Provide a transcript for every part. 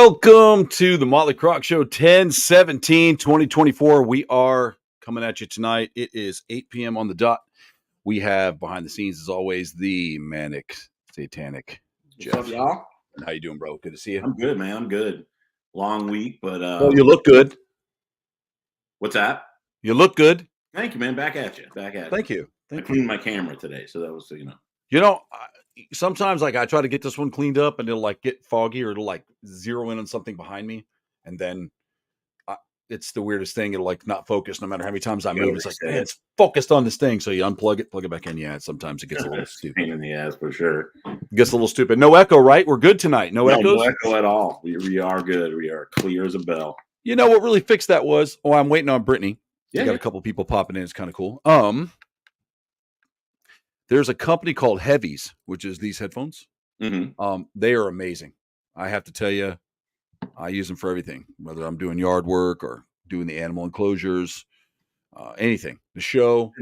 Welcome to the Motley Croc Show 10/17/2024. We are coming at you tonight. It is 8 p.m. on the dot. We have behind the scenes, as always, the manic, satanic Jeff. What's up, y'all? How you doing, bro? Good to see you. I'm good, man. I'm good. Long week, but well, you look good. What's that? You look good. Thank you, man. Back at you. Thank you. I cleaned my camera today, so that was Sometimes I try to get this one cleaned up and it'll like get foggy or it'll like zero in on something behind me, and then it's the weirdest thing. It'll like not focus no matter how many times I move. It's like, man, it's focused on this thing. So you unplug it, plug it back in. Yeah, sometimes it gets a little stupid. Pain in the ass for sure. It gets a little stupid. No echo, right? We're good tonight. No echoes? No echo at all. We are good. We are clear as a bell. You know what really fixed that was? Oh, I'm waiting on Brittany. Yeah, got a couple people popping in. It's kind of cool. There's a company called Heavies, which is these headphones. Mm-hmm. They are amazing. I have to tell you, I use them for everything, whether I'm doing yard work or doing the animal enclosures, anything. The show,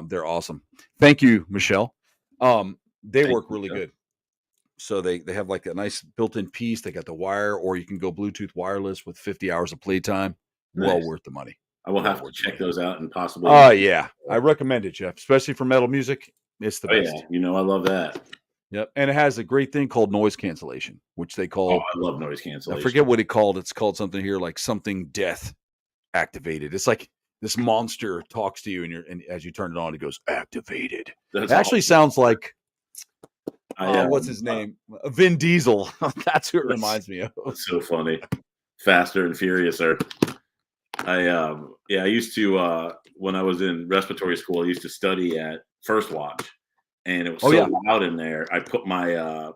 they're awesome. Thank you, Michelle. They work really good. So they have like a nice built-in piece. They got the wire, or you can go Bluetooth wireless with 50 hours of playtime. Nice. Well worth the money. I will have to check those out and possibly. Oh, yeah. I recommend it, Jeff, especially for metal music. It's the best. Yeah. You know, I love that. Yep. And it has a great thing called noise cancellation, which they call. Oh, I love noise cancellation. I forget what it called. It's called something here like something death activated. It's like this monster talks to you and as you turn it on, it goes activated. It actually sounds like what's his name? Vin Diesel. That's who it reminds me of. That's so funny. Faster and Furiouser. I used to when I was in respiratory school, I used to study at First Watch, and it was loud in there. I put my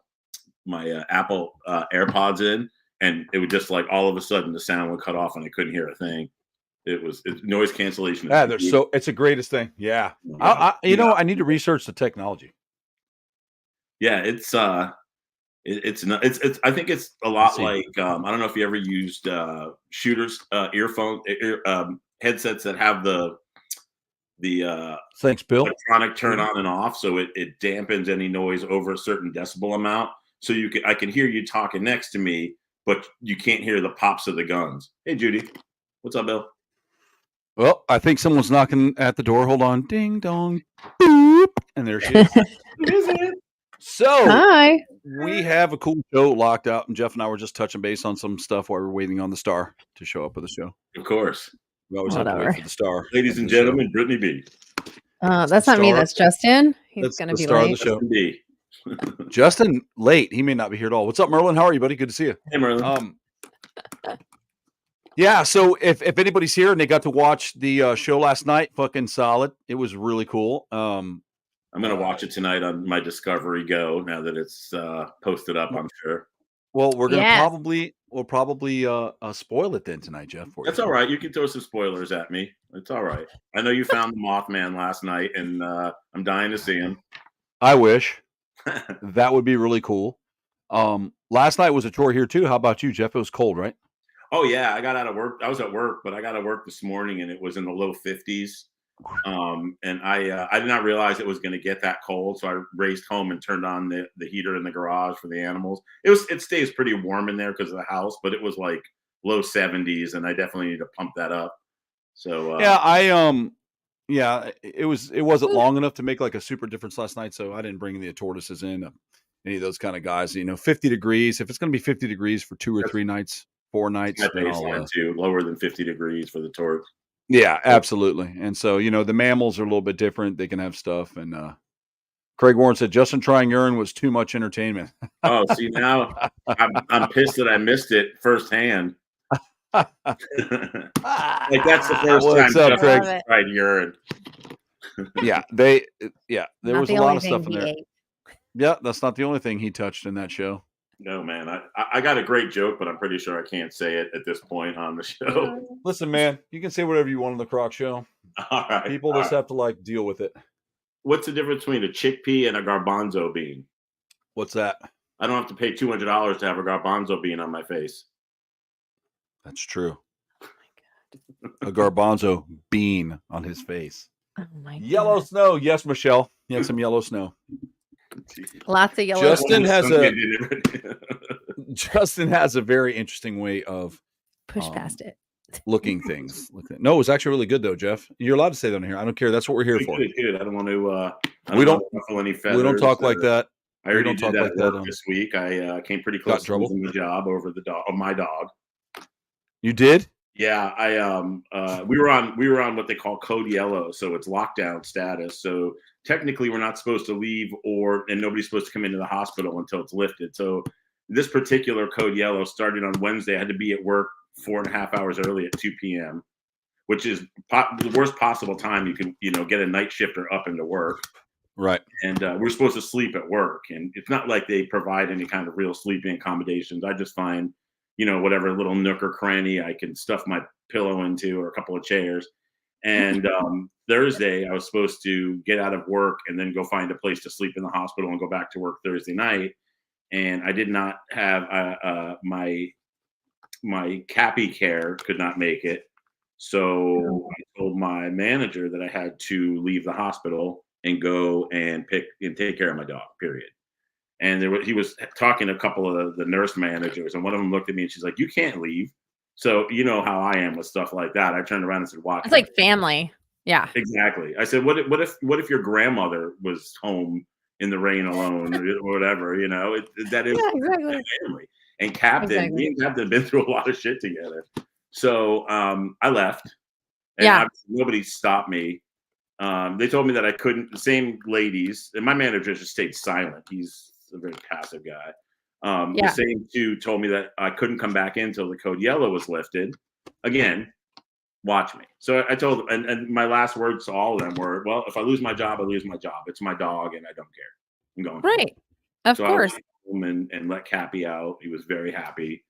my Apple AirPods in, and it would just like all of a sudden the sound would cut off and I couldn't hear a thing. It's noise cancellation. Yeah, it's the greatest thing. Yeah, I need to research the technology. Yeah, it's I think it's a lot like I don't know if you ever used shooters earphone headsets that have the thanks, Bill, electronic turn on and off, so it dampens any noise over a certain decibel amount. So I can hear you talking next to me, but you can't hear the pops of the guns. Hey, Judy, what's up, Bill? Well, I think someone's knocking at the door. Hold on, ding dong, boop, and there she is. Who is it? So, hi. We have a cool show locked out, and Jeff and I were just touching base on some stuff while we're waiting on the star to show up with the show. Of course. We always have to wait for the star. Ladies and gentlemen, Brittany B. That's not me. That's Justin. He's going to be late. Of the show. Justin, late. He may not be here at all. What's up, Merlin? How are you, buddy? Good to see you. Hey, Merlin. Yeah, so if anybody's here and they got to watch the show last night, fucking solid. It was really cool. I'm going to watch it tonight on my Discovery Go now that it's posted up, I'm sure. Well, we're going to probably spoil it then tonight, Jeff. That's all right. You can throw some spoilers at me. It's all right. I know you found the Mothman last night, and I'm dying to see him. I wish. That would be really cool. Last night was a chore here, too. How about you, Jeff? It was cold, right? Oh, yeah. I got out of work. I was at work, but I got out of work this morning, and it was in the low 50s. And I did not realize it was going to get that cold, so I raced home and turned on the heater in the garage for the animals. It stays pretty warm in there because of the house, but it was like low 70s, and I definitely need to pump that up. So it wasn't long enough to make like a super difference last night, so I didn't bring the tortoises in. Any of those kind of guys, 50 degrees. If it's going to be 50 degrees for 2 or 3 nights, 4 nights, too, lower than 50 degrees for the torts. Yeah, absolutely. And so, the mammals are a little bit different. They can have stuff. And Craig Warren said Justin trying urine was too much entertainment. Oh, see, now I'm pissed that I missed it firsthand. Like that's the first time Justin tried urine. There was a lot of stuff in there. Yeah, that's not the only thing he touched in that show. No, man. I got a great joke, but I'm pretty sure I can't say it at this point on the show. Listen, man, you can say whatever you want on the Croc Show. All right. People just have to deal with it. What's the difference between a chickpea and a garbanzo bean? What's that? I don't have to pay $200 to have a garbanzo bean on my face. That's true. Oh my God. A garbanzo bean on his face. Oh my God. Yellow snow. Yes, Michelle. He had some yellow snow. Lots of yellow. Justin has Justin has a very interesting way of push past it. Looking things. No, it was actually really good though, Jeff. You're allowed to say that on here. I don't care. That's what we're here for. Good. I don't want to. We don't ruffle any feathers. We don't talk like that. I already did that at work this week. I came pretty close to losing the job over the dog. My dog. You did? Yeah, we were on what they call code yellow, so it's lockdown status. So technically, we're not supposed to leave, and nobody's supposed to come into the hospital until it's lifted. So this particular code yellow started on Wednesday. I had to be at work 4.5 hours early at 2 p.m., which is the worst possible time you can get a night shifter up into work. Right. And we're supposed to sleep at work, and it's not like they provide any kind of real sleeping accommodations. I just find whatever little nook or cranny I can stuff my pillow into, or a couple of chairs. And Thursday, I was supposed to get out of work and then go find a place to sleep in the hospital and go back to work Thursday night. And I did not have my Cappy care could not make it. So I told my manager that I had to leave the hospital and go and take care of my dog, period. And he was talking to a couple of the nurse managers, and one of them looked at me and she's like, "You can't leave." So you know how I am with stuff like that. I turned around and said, "Watch." It's like family. Yeah. Exactly. I said, what if your grandmother was home in the rain alone or whatever, that is exactly. family. And Captain, me and Captain have been through a lot of shit together. So I left, and nobody stopped me. They told me that I couldn't. The same ladies, and my manager just stayed silent. He's a very passive guy. The same two told me that I couldn't come back in until the code yellow was lifted. Again, watch me. So I told them, and my last words to all of them were, "Well, if I lose my job, I lose my job. It's my dog, and I don't care. I'm going right. Of course." I went home and let Cappy out. He was very happy,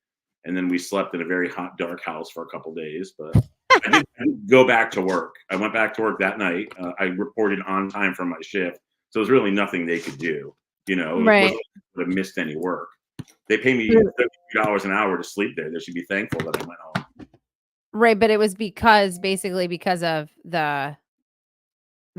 and then we slept in a very hot, dark house for a couple of days. But I didn't go back to work. I went back to work that night. I reported on time for my shift, so there's really nothing they could do. Right. I would have missed any work. They pay me $32 an hour to sleep there. They should be thankful that I went home. Right, but it was because of the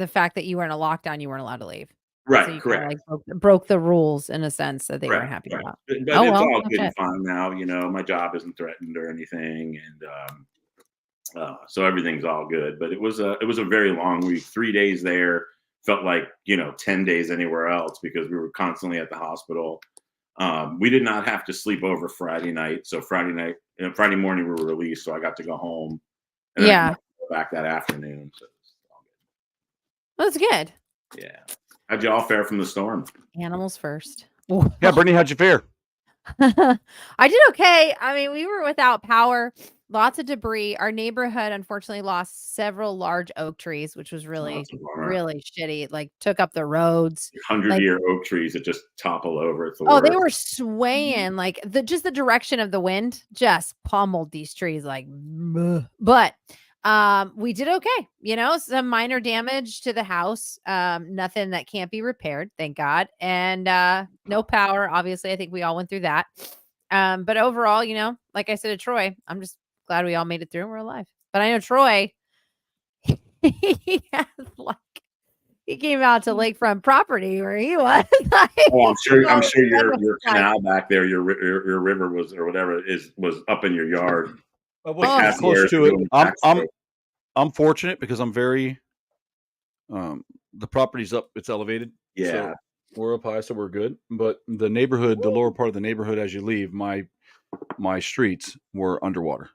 fact that you were in a lockdown, you weren't allowed to leave. Right, so you correct. Broke the rules in a sense that they weren't happy about. But it's all good and fine now. My job isn't threatened or anything, and so everything's all good. But it was a very long week. 3 days there felt like 10 days anywhere else because we were constantly at the hospital. We did not have to sleep over Friday night. So Friday morning we were released, so I got to go home. And then go back that afternoon. So it's all good. That's good. Yeah. How'd y'all fare from the storm? Animals first. Yeah, Brittany, how'd you fare? I did okay. I mean, we were without power, lots of debris. Our neighborhood unfortunately lost several large oak trees, which was really shitty. Like took up the roads. 100-year oak trees that just topple over. They were swaying. Like the direction of the wind just pummeled these trees. Like, but we did okay. Some minor damage to the house. Nothing that can't be repaired, thank God. And no power. Obviously, I think we all went through that. But overall, like I said to Troy, I'm just glad we all made it through and we're alive. But I know Troy, he came out to lakefront property where he was. I'm sure your canal back there, your river was, or whatever was up in your yard. Close to it. I'm fortunate because I'm very the property's up, it's elevated. Yeah. So we're up high, so we're good. But the neighborhood, the lower part of the neighborhood as you leave, my streets were underwater.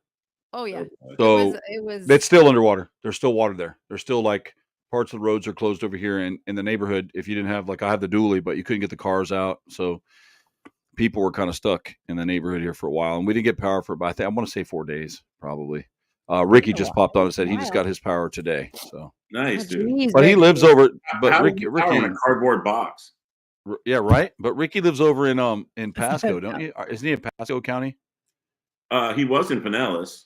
Oh yeah. So it's still underwater. There's still water there. There's still like parts of the roads are closed over here in the neighborhood. If you didn't have I have the dually, but you couldn't get the cars out. So people were kind of stuck in the neighborhood here for a while. And we didn't get power for about I want to say 4 days, probably. Ricky just popped on and said he just got his power today. So nice, dude. Geez, but he lives over. But Ricky in a cardboard box. Yeah, right. But Ricky lives over in Pasco, don't you? Isn't he in Pasco County? He was in Pinellas.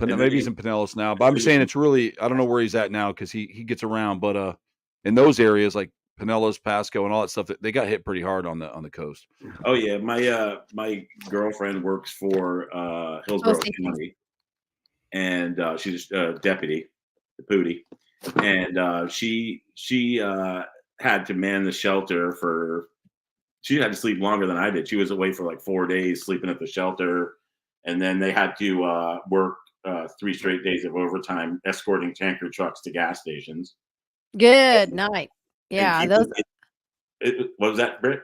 Maybe he's in Pinellas now. But I'm saying it's really I don't know where he's at now because he gets around. But in those areas like Pinellas, Pasco, and all that stuff, they got hit pretty hard on the coast. Oh yeah, my girlfriend works for Hillsborough County. And she's a deputy, the Pootie, and she had to man the shelter for she had to sleep longer than I did. She was away for like 4 days, sleeping at the shelter, and then they had to work 3 straight days of overtime escorting tanker trucks to gas stations. Good night. Yeah, those What was that, Britt?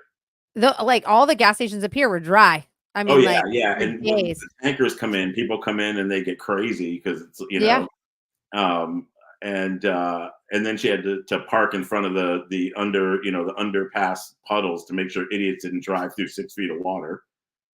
like all the gas stations up here were dry. I Oh mean, yeah, like yeah. And when days. the tankers come in, people come in and they get crazy because it's Yeah. and then she had to park in front of the underpass puddles to make sure idiots didn't drive through 6 feet of water,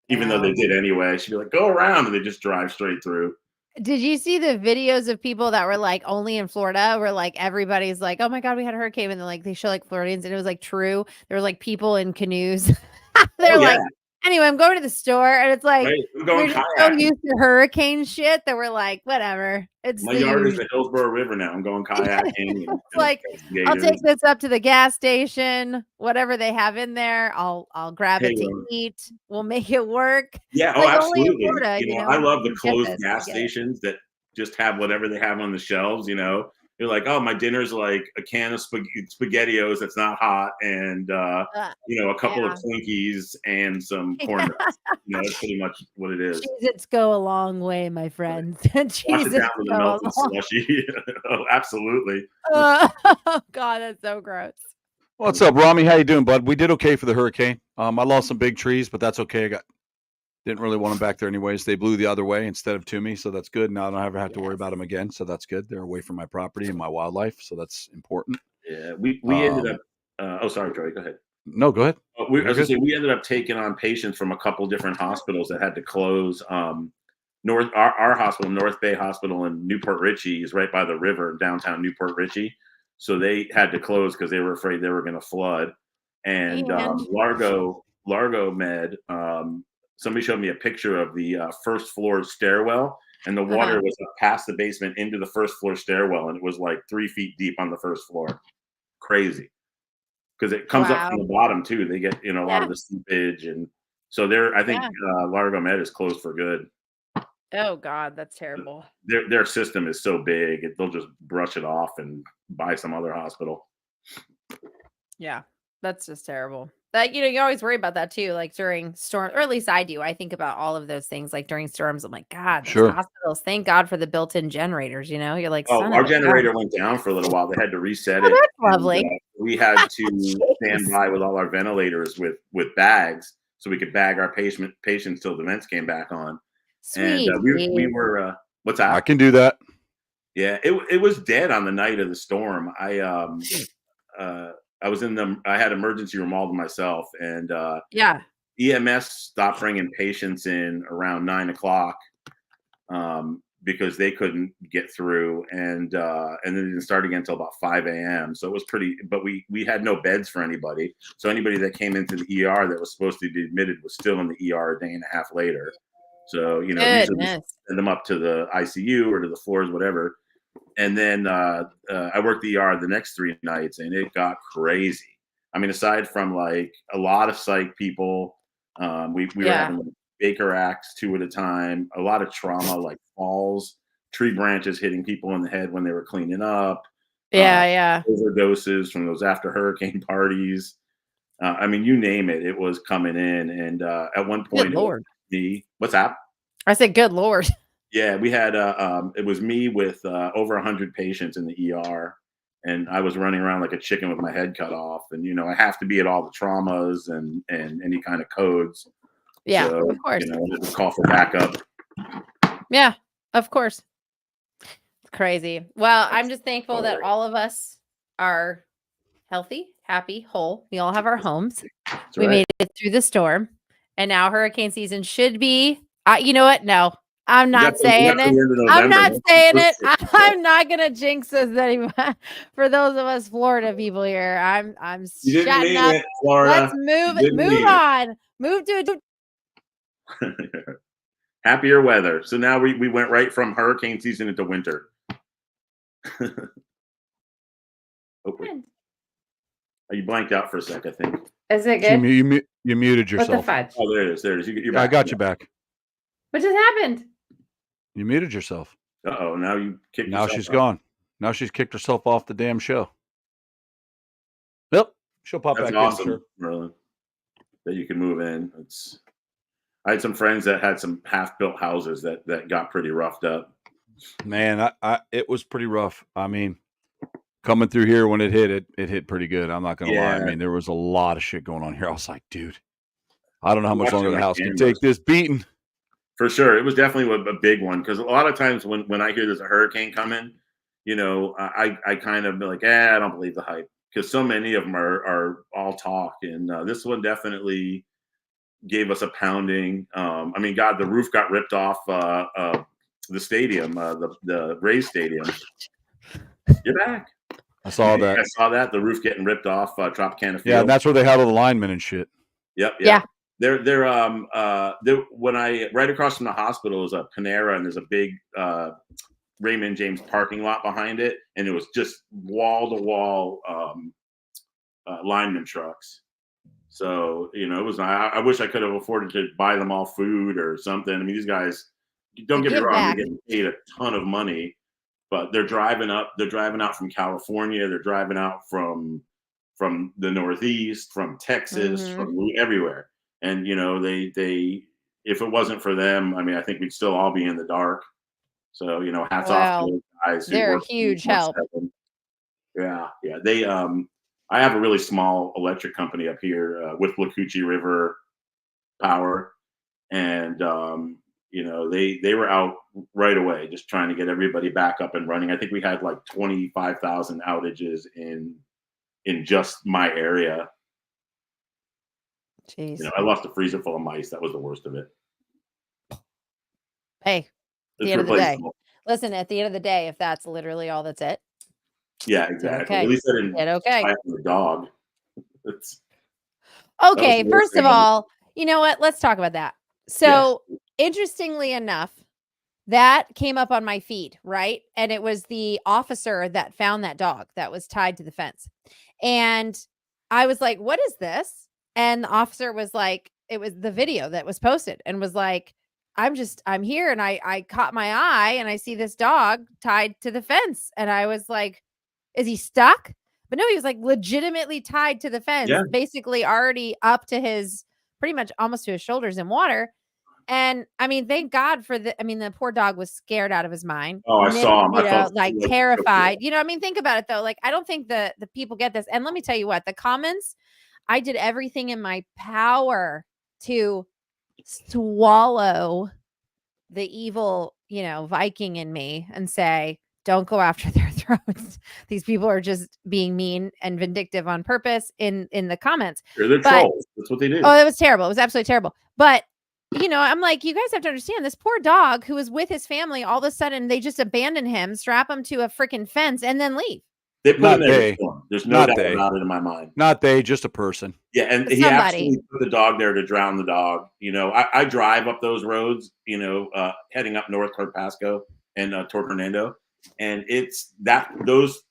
even though they did anyway. She'd be like, "Go around," and they just drive straight through. Did you see the videos of people that were like only in Florida where like everybody's like, oh my God, we had a hurricane. And then like they show like Floridians and it was like true. There were like people in canoes. They're Oh, yeah. like, anyway, I'm going to the store. And it's like, Right? I'm going we're just so kayaking. used to hurricane shit that we're like, whatever. It's My the yard is usual. the Hillsborough River now. I'm going kayaking. It's like, I'll take this up to the gas station, whatever they have in there. I'll grab it to eat. We'll make it work. Yeah, Like only in absolutely. Florida, I love the you get closed this, gas I get it. stations that just have whatever they have on the shelves. They're like, "Oh, my dinner's like a can of SpaghettiOs that's not hot, and a couple of Twinkies and some corn nuts." That's pretty much what it is. Cheez-Its go a long way, my friends. Wash it Cheez-Its down with a go a melted long. slushy. Oh, absolutely. Oh God, that's so gross. What's up, Rami? How you doing, bud? We did okay for the hurricane. I lost some big trees, but that's okay. Didn't really want them back there anyways. They blew the other way instead of to me, so that's good. Now I don't ever have to worry about them again, so that's good. They're away from my property and my wildlife, so that's important. Yeah, we ended up. Sorry, Troy. Go ahead. No, go ahead. We ended up taking on patients from a couple different hospitals that had to close. Our hospital, North Bay Hospital in Newport Richey, is right by the river in downtown Newport Richey. So they had to close because they were afraid they were going to flood. And Largo Med, somebody showed me a picture of the first floor stairwell, and the water was up past the basement into the first floor stairwell, and it was like 3 feet deep on the first floor. Crazy. Because it comes up from the bottom too. They get a lot of the seepage, and so I think Largo Med is closed for good. Oh God, that's terrible. Their system is so big, they'll just brush it off and buy some other hospital. Yeah, that's just terrible. That you always worry about that too, like during storms, or at least I do. I think about all of those things, like during storms. I'm like, God, those hospitals. Thank God for the built-in generators. You're like, our generator went down for a little while. They had to reset it. That's lovely. We had to stand by with all our ventilators with bags, so we could bag our patients till the vents came back on. Sweet. And we were what's that? I can do that. Yeah, it was dead on the night of the storm. I was I had emergency room all to myself, and EMS stopped bringing patients in around 9 o'clock because they couldn't get through, and then it didn't start again until about 5 a.m. So it was but we had no beds for anybody. So anybody that came into the ER that was supposed to be admitted was still in the ER a day and a half later. So usually send them up to the ICU or to the floors, whatever. And then I worked the ER the next 3 nights, and it got crazy. I mean, aside from like a lot of psych people, we were having like Baker Acts 2 at a time, a lot of trauma, like falls, tree branches hitting people in the head when they were cleaning up. Overdoses from those after hurricane parties. I mean, you name it, it was coming in. And at one point, what's that? I said, good Lord. Yeah, we had it was me with over 100 patients in the ER, and I was running around like a chicken with my head cut off. And I have to be at all the traumas and any kind of codes. Yeah, so, of course. Just call for backup. Yeah, of course. It's crazy. Well, I'm just thankful that all of us are healthy, happy, whole. We all have our homes. We made it through the storm, and now hurricane season should be. You know what? No. I'm not saying it. I'm not saying it. I'm not gonna jinx this anymore. For those of us Florida people here, I'm shutting up. Let's move on. Move to happier weather. So now we went right from hurricane season into winter. You blanked out for a sec, I think. Is it good? You muted yourself. Oh, there it is. There it is. You're back. I got you back. What just happened? You muted yourself. Uh-oh, now you kicked yourself. Now she's gone. Now she's kicked herself off the damn show. Yep. She'll pop back awesome, in. Merlin. that you can move in. I had some friends that had some half-built houses that got pretty roughed up. Man, it was pretty rough. I mean, coming through here when it hit pretty good. I'm not gonna lie. I mean, there was a lot of shit going on here. I was like, dude, I don't know how much longer the house can take this beating. For sure, it was definitely a big one because a lot of times when I hear there's a hurricane coming, you know, I kind of be like, I don't believe the hype because so many of them are all talk, and this one definitely gave us a pounding. I mean, God, the roof got ripped off the stadium, the Rays stadium. You're back. I saw that. I saw that, the roof getting ripped off Tropicana Field. Yeah, and that's where they had all the linemen and shit. Yep. Yeah. They're when right across from the hospital is a Panera, and there's a big Raymond James parking lot behind it, and it was just wall to wall lineman trucks. So, you know, it was. I wish I could have afforded to buy them all food or something. I mean, these guys, don't get me wrong, they're getting paid a ton of money, but they're driving out from California, they're driving out from the Northeast, from Texas, from everywhere. And, you know, they if it wasn't for them, I mean, I think we'd still all be in the dark. So, you know, hats off to those guys. They're a huge help. Yeah. They I have a really small electric company up here with Lacucci River Power, and you know, they were out right away, just trying to get everybody back up and running. I think we had like 25,000 outages in just my area. Jeez. You know, I lost a freezer full of mice. That was the worst of it. Hey, at the end of the day. Listen, at the end of the day, if that's literally all that's it. Yeah, exactly. Okay. At least I didn't buy a dog. Okay, first of all, you know what? Let's talk about that. So, interestingly enough, that came up on my feed, right? And it was the officer that found that dog that was tied to the fence. And I was like, what is this? And the officer was like, it was the video that was posted, and was like, I'm here, and I caught my eye and I see this dog tied to the fence. And I was like, is he stuck? But no, he was like legitimately tied to the fence, basically already up to his, pretty much almost to his shoulders in water. And I mean, thank God for the poor dog was scared out of his mind. Oh, I saw him. You know, like terrified. You know, I mean, think about it though. Like, I don't think the people get this. And let me tell you what, the comments, I did everything in my power to swallow the evil, you know, Viking in me and say, don't go after their throats. These people are just being mean and vindictive on purpose in the comments. They're trolls. That's what they do. Oh, it was terrible. It was absolutely terrible. But, you know, I'm like, you guys have to understand, this poor dog who was with his family, all of a sudden they just abandon him, strap him to a freaking fence, and then leave. They put him there. There's no doubt about it in my mind. Not they, just a person. Yeah, and he absolutely put the dog there to drown the dog. You know, I drive up those roads, you know, heading up north toward Pasco and toward Hernando. And it's those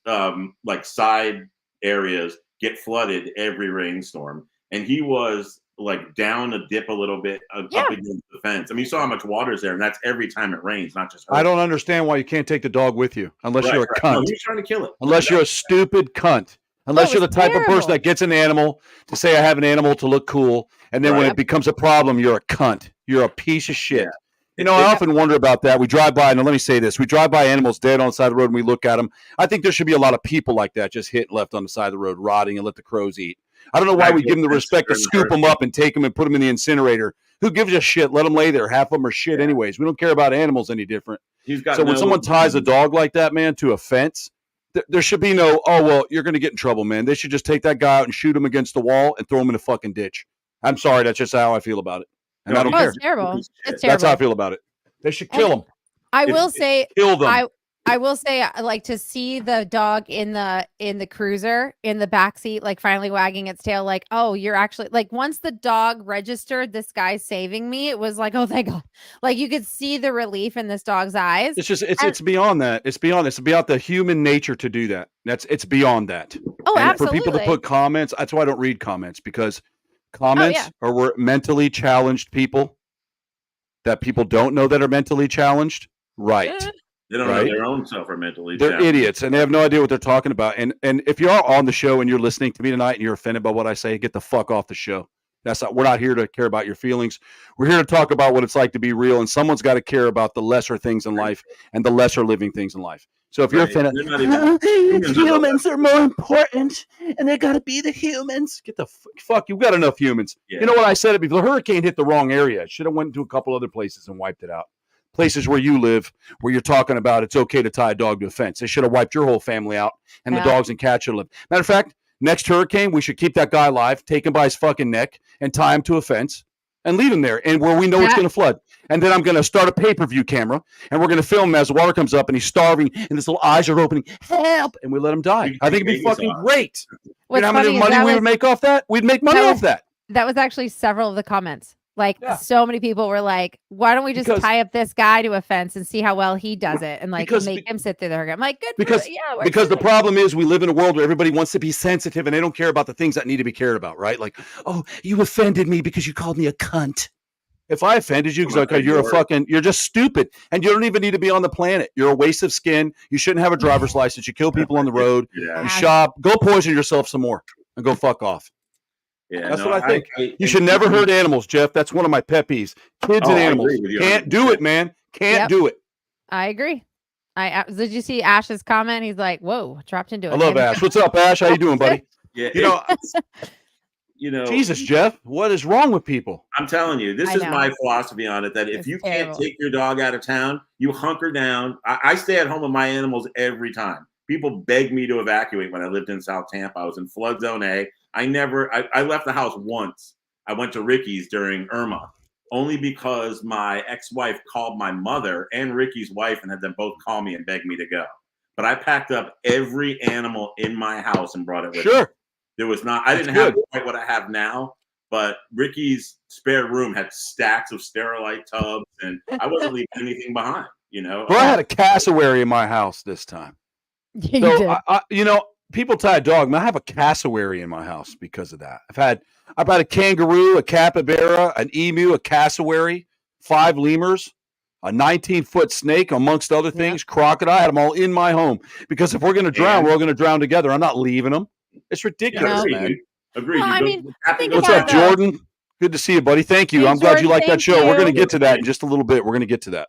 like side areas get flooded every rainstorm. And he was like down a dip a little bit up against the fence. I mean, you saw how much water's there, and that's every time it rains, not just I don't understand why you can't take the dog with you unless you're a cunt. No, he's trying to kill it. Unless you're a stupid cunt. Unless you're the type of person that gets an animal to say I have an animal to look cool, and then when it becomes a problem, you're a cunt. You're a piece of shit. Yeah. You know, I often wonder about that. We drive by, and let me say this. We drive by animals dead on the side of the road, and we look at them. I think there should be a lot of people like that just hit left on the side of the road, rotting, and let the crows eat. I don't know why we give them the respect to scoop them up and take them and put them in the incinerator. Who gives a shit? Let them lay there. Half of them are shit anyways. We don't care about animals any different. So when someone ties a dog like that, man, to a fence, there should be no, oh, well, you're going to get in trouble, man. They should just take that guy out and shoot him against the wall and throw him in a fucking ditch. I'm sorry. That's just how I feel about it. And I don't care. It's terrible. It's terrible. That's how I feel about it. They should kill him. I will say, kill them. I will say, I like to see the dog in the cruiser in the backseat, like finally wagging its tail, like, oh, you're actually, like, once the dog registered this guy's saving me, it was like, oh, thank God. Like, you could see the relief in this dog's eyes. It's just, it's beyond that. It's beyond the human nature to do that. It's beyond that. Oh, and absolutely. For people to put comments, that's why I don't read comments, because comments are mentally challenged people that people don't know that are mentally challenged. Right. Yeah. They don't know their own self are mentally challenged. They're idiots, and they have no idea what they're talking about. And if you're on the show and you're listening to me tonight and you're offended by what I say, get the fuck off the show. We're not here to care about your feelings. We're here to talk about what it's like to be real, and someone's got to care about the lesser things in life and the lesser living things in life. So if you're a fan of humans are more important, and they got to be the humans, get the fuck. You've got enough humans. Yeah. You know what I said? If the hurricane hit the wrong area, it should have went to a couple other places and wiped it out. Places where you live, where you're talking about it's okay to tie a dog to a fence. They should have wiped your whole family out, and the dogs and cats should live. Matter of fact, next hurricane, we should keep that guy alive, take him by his fucking neck, and tie him to a fence, and leave him there, and where we know it's going to flood. And then I'm going to start a pay-per-view camera, and we're going to film him as the water comes up, and he's starving, and his little eyes are opening, help, and we let him die. I think it'd be fucking great. You know how much money we would make off that? We'd make money off that. That was actually several of the comments. Like so many people were like, why don't we just tie up this guy to a fence and see how well he does it and like make him sit through the hurricane? I'm like, good. Because the problem is we live in a world where everybody wants to be sensitive and they don't care about the things that need to be cared about, right? Like, oh, you offended me because you called me a cunt. If I offended you because you're just stupid and you don't even need to be on the planet. You're a waste of skin. You shouldn't have a driver's license. You kill people on the road. You shop. Go poison yourself some more and go fuck off. Yeah, that's what I think. You should never hurt animals, Jeff. That's one of my pet peeves. Kids and animals. Can't do it, man. Can't do it. I agree. Did you see Ash's comment? He's like, whoa, dropped into it. I love Ash. What's up, Ash? How you doing, buddy? Yeah. Jesus, Jeff, what is wrong with people? I'm telling you, this is my philosophy on it, that if you can't take your dog out of town, you hunker down. I stay at home with my animals every time. People beg me to evacuate when I lived in South Tampa. I was in flood zone A. I left the house once. I went to Ricky's during Irma, only because my ex-wife called my mother and Ricky's wife and had them both call me and beg me to go. But I packed up every animal in my house and brought it with me. There was I didn't have quite what I have now, but Ricky's spare room had stacks of Sterilite tubs, and I wasn't leaving anything behind, Well, I had a cassowary in my house this time. People tie a dog. I have a cassowary in my house because of that. I've had a kangaroo, a capybara, an emu, a cassowary, 5 lemurs, a 19-foot snake, amongst other things, crocodile. I had them all in my home because if we're going to drown, we're all going to drown together. I'm not leaving them. It's ridiculous, man. Agreed. Well, what's up, Jordan? Good to see you, buddy. Thank you. I'm glad you like that show. We're going to get to that in just a little bit. We're going to get to that.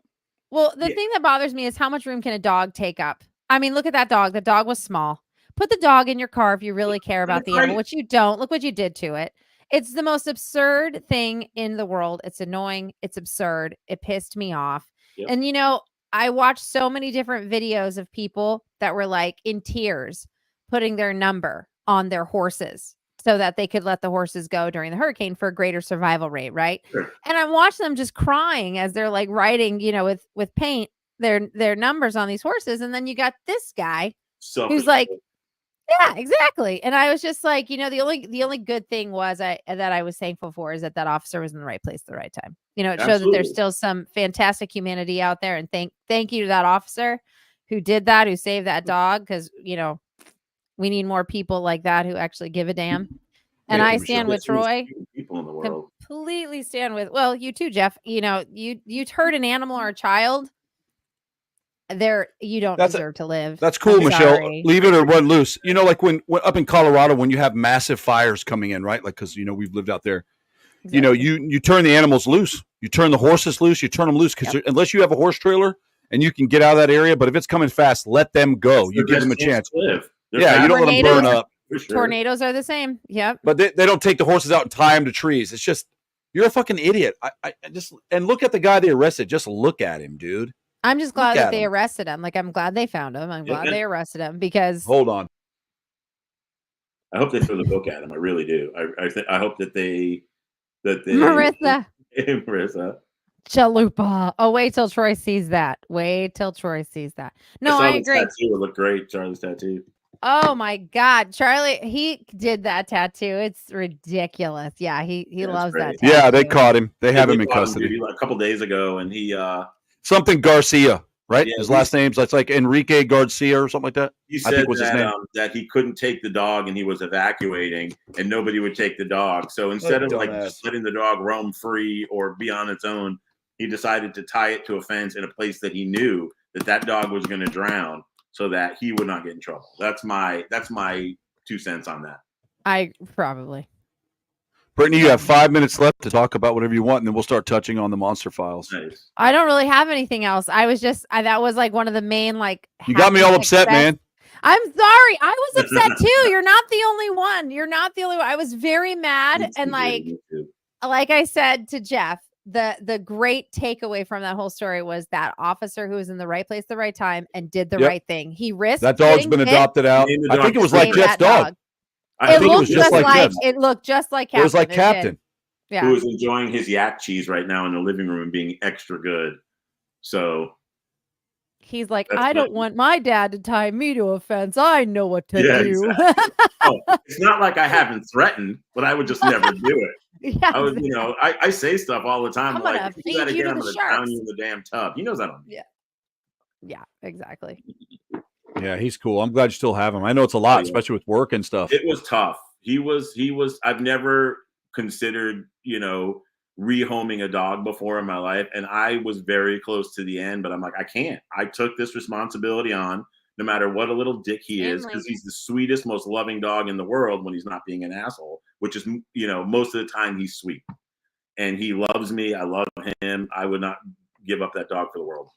Well, the thing that bothers me is how much room can a dog take up? I mean, look at that dog. The dog was small. Put the dog in your car if you really care about the animal, which you don't. Look what you did to it. It's the most absurd thing in the world. It's annoying. It's absurd. It pissed me off. Yep. And, I watched so many different videos of people that were like in tears putting their number on their horses so that they could let the horses go during the hurricane for a greater survival rate, right? Sure. And I watched them just crying as they're like writing, with paint their numbers on these horses. And then you got this guy who's like, yeah, exactly. And I was just like, the only good thing was that I was thankful for is that officer was in the right place at the right time. It shows that there's still some fantastic humanity out there. And thank you to that officer who did that, who saved that dog. Cause we need more people like that who actually give a damn. And I stand with Troy. People in the world. Completely stand with, well, you too, Jeff. You hurt an animal or a child. You don't deserve to live. That's cool, Michelle. Leave it or run loose. Like when up in Colorado, when you have massive fires coming in, right? Like, because we've lived out there. Exactly. You turn the animals loose. You turn the horses loose. You turn them loce because unless you have a horse trailer and you can get out of that area, but if it's coming fast, let them go. You give them a chance. You don't let them burn up. Sure. Tornadoes are the same. Yep. But they don't take the horses out and tie them to trees. It's just you're a fucking idiot. I just look at the guy they arrested. Just look at him, dude. I'm just glad that they arrested him. Like, I'm glad they found him. I'm glad they arrested him because. Hold on. I hope they throw the book at him. I really do. I hope that they. Marissa. Marissa. Chalupa. Oh, wait till Troy sees that. No, I agree. Tattoo would look great. Charlie's tattoo. Oh my God, Charlie! He did that tattoo. It's ridiculous. Yeah, he loves that. Tattoo. Yeah, they caught him. They have him in custody a couple days ago, and he something Garcia, right? Yeah, his last name's like Enrique Garcia or something like that. He said that he couldn't take the dog, and he was evacuating, and nobody would take the dog. So instead of just letting the dog roam free or be on its own, he decided to tie it to a fence in a place that he knew that dog was going to drown, so that he would not get in trouble. That's my 2 cents on that. I probably. Brittany, you have 5 minutes left to talk about whatever you want, and then we'll start touching on the monster files. Nice. I don't really have anything else. I was just that was like one of the main like. You got me all upset, man. I'm sorry. I was upset too. You're not the only one. You're not the only one. I was very mad, and like I said to Jeff, the great takeaway from that whole story was that officer who was in the right place at the right time and did the right thing. He risked that dog's been adopted out. I think it was like Jeff's dog. I think it was just like it looked just like Captain. It was like Captain. Yeah. Who is enjoying his yak cheese right now in the living room and being extra good. So he's like, I don't want my dad to tie me to a fence. I know what to do. Exactly. It's not like I haven't threatened, but I would just never do it. Yeah, I was, I say stuff all the time. I'm like, gonna if you do that feed you again, to I'm the gonna drown sharks. you in the damn tub. He knows I don't. Yeah, exactly. Yeah, he's cool. I'm glad you still have him. I know it's a lot, especially with work and stuff. It was tough. He was. I've never considered, rehoming a dog before in my life, and I was very close to the end. But I'm like, I can't. I took this responsibility on, no matter what a little dick he is, because he's the sweetest, most loving dog in the world when he's not being an asshole. Which is, most of the time he's sweet, and he loves me. I love him. I would not give up that dog for the world.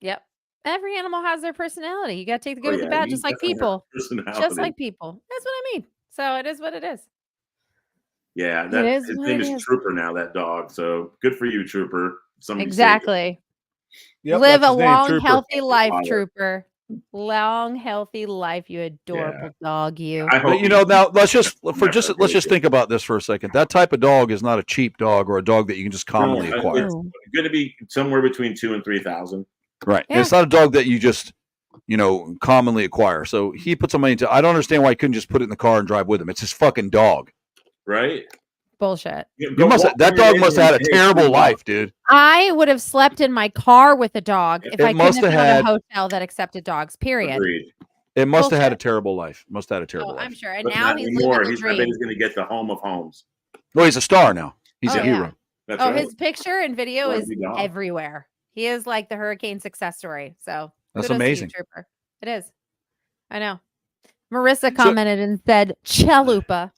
Yep. Every animal has their personality. You got to take the good with the bad, just like people. Just like people. That's what I mean. So it is what it is. Yeah, his name is Trooper now, that dog. So good for you, Trooper. Exactly. Yep, live a long, healthy life, Trooper. Long, healthy life, you adorable dog. You. But now let's just think about this for a second. That type of dog is not a cheap dog or a dog that you can just commonly acquire. It's going to be somewhere between 2,000 and 3,000. Right. Yeah. And it's not a dog that you just, commonly acquire. So he put some money into. I don't understand why he couldn't just put it in the car and drive with him. It's his fucking dog. Right. Bullshit. That dog must have had a terrible life, dude. I would have slept in my car with a dog if I couldn't have had a hotel that accepted dogs. Period. Agreed. It must have had a terrible life. Life. I'm sure. And now he's living the dream. I bet he's going to get the home of homes. Well, he's a star now. He's a hero. That's right. His picture and video is everywhere. He is like the hurricane success story. So that's amazing. Trooper. It is. I know. Marissa commented and said, Chalupa.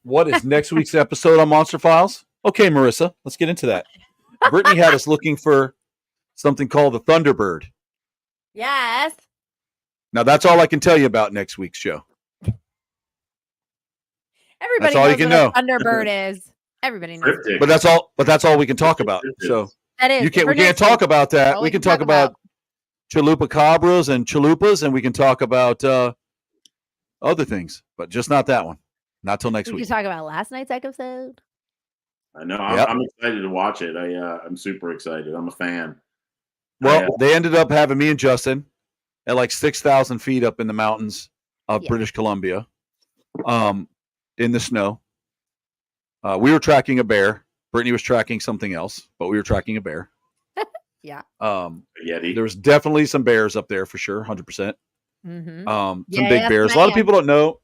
What is next week's episode on Monster Files? Okay, Marissa, let's get into that. Brittany had us looking for something called the Thunderbird. Yes. Now that's all I can tell you about next week's show. Everybody knows what a Thunderbird is. Everybody knows. But that's all we can talk about. So that is. We can't talk about that. We can talk about chalupa cabras and chalupas, and we can talk about other things, but just not that one. Not till next week. You talk about last night's episode. I know. I'm excited to watch it. I'm super excited. I'm a fan. Well, they ended up having me and Justin at like 6,000 feet up in the mountains of British Columbia, in the snow. We were tracking a bear. Brittany was tracking something else, but we were tracking a bear. Yeah. Yeti. There was definitely some bears up there for sure, 100%. Mm-hmm. Some big bears. A lot of people don't know.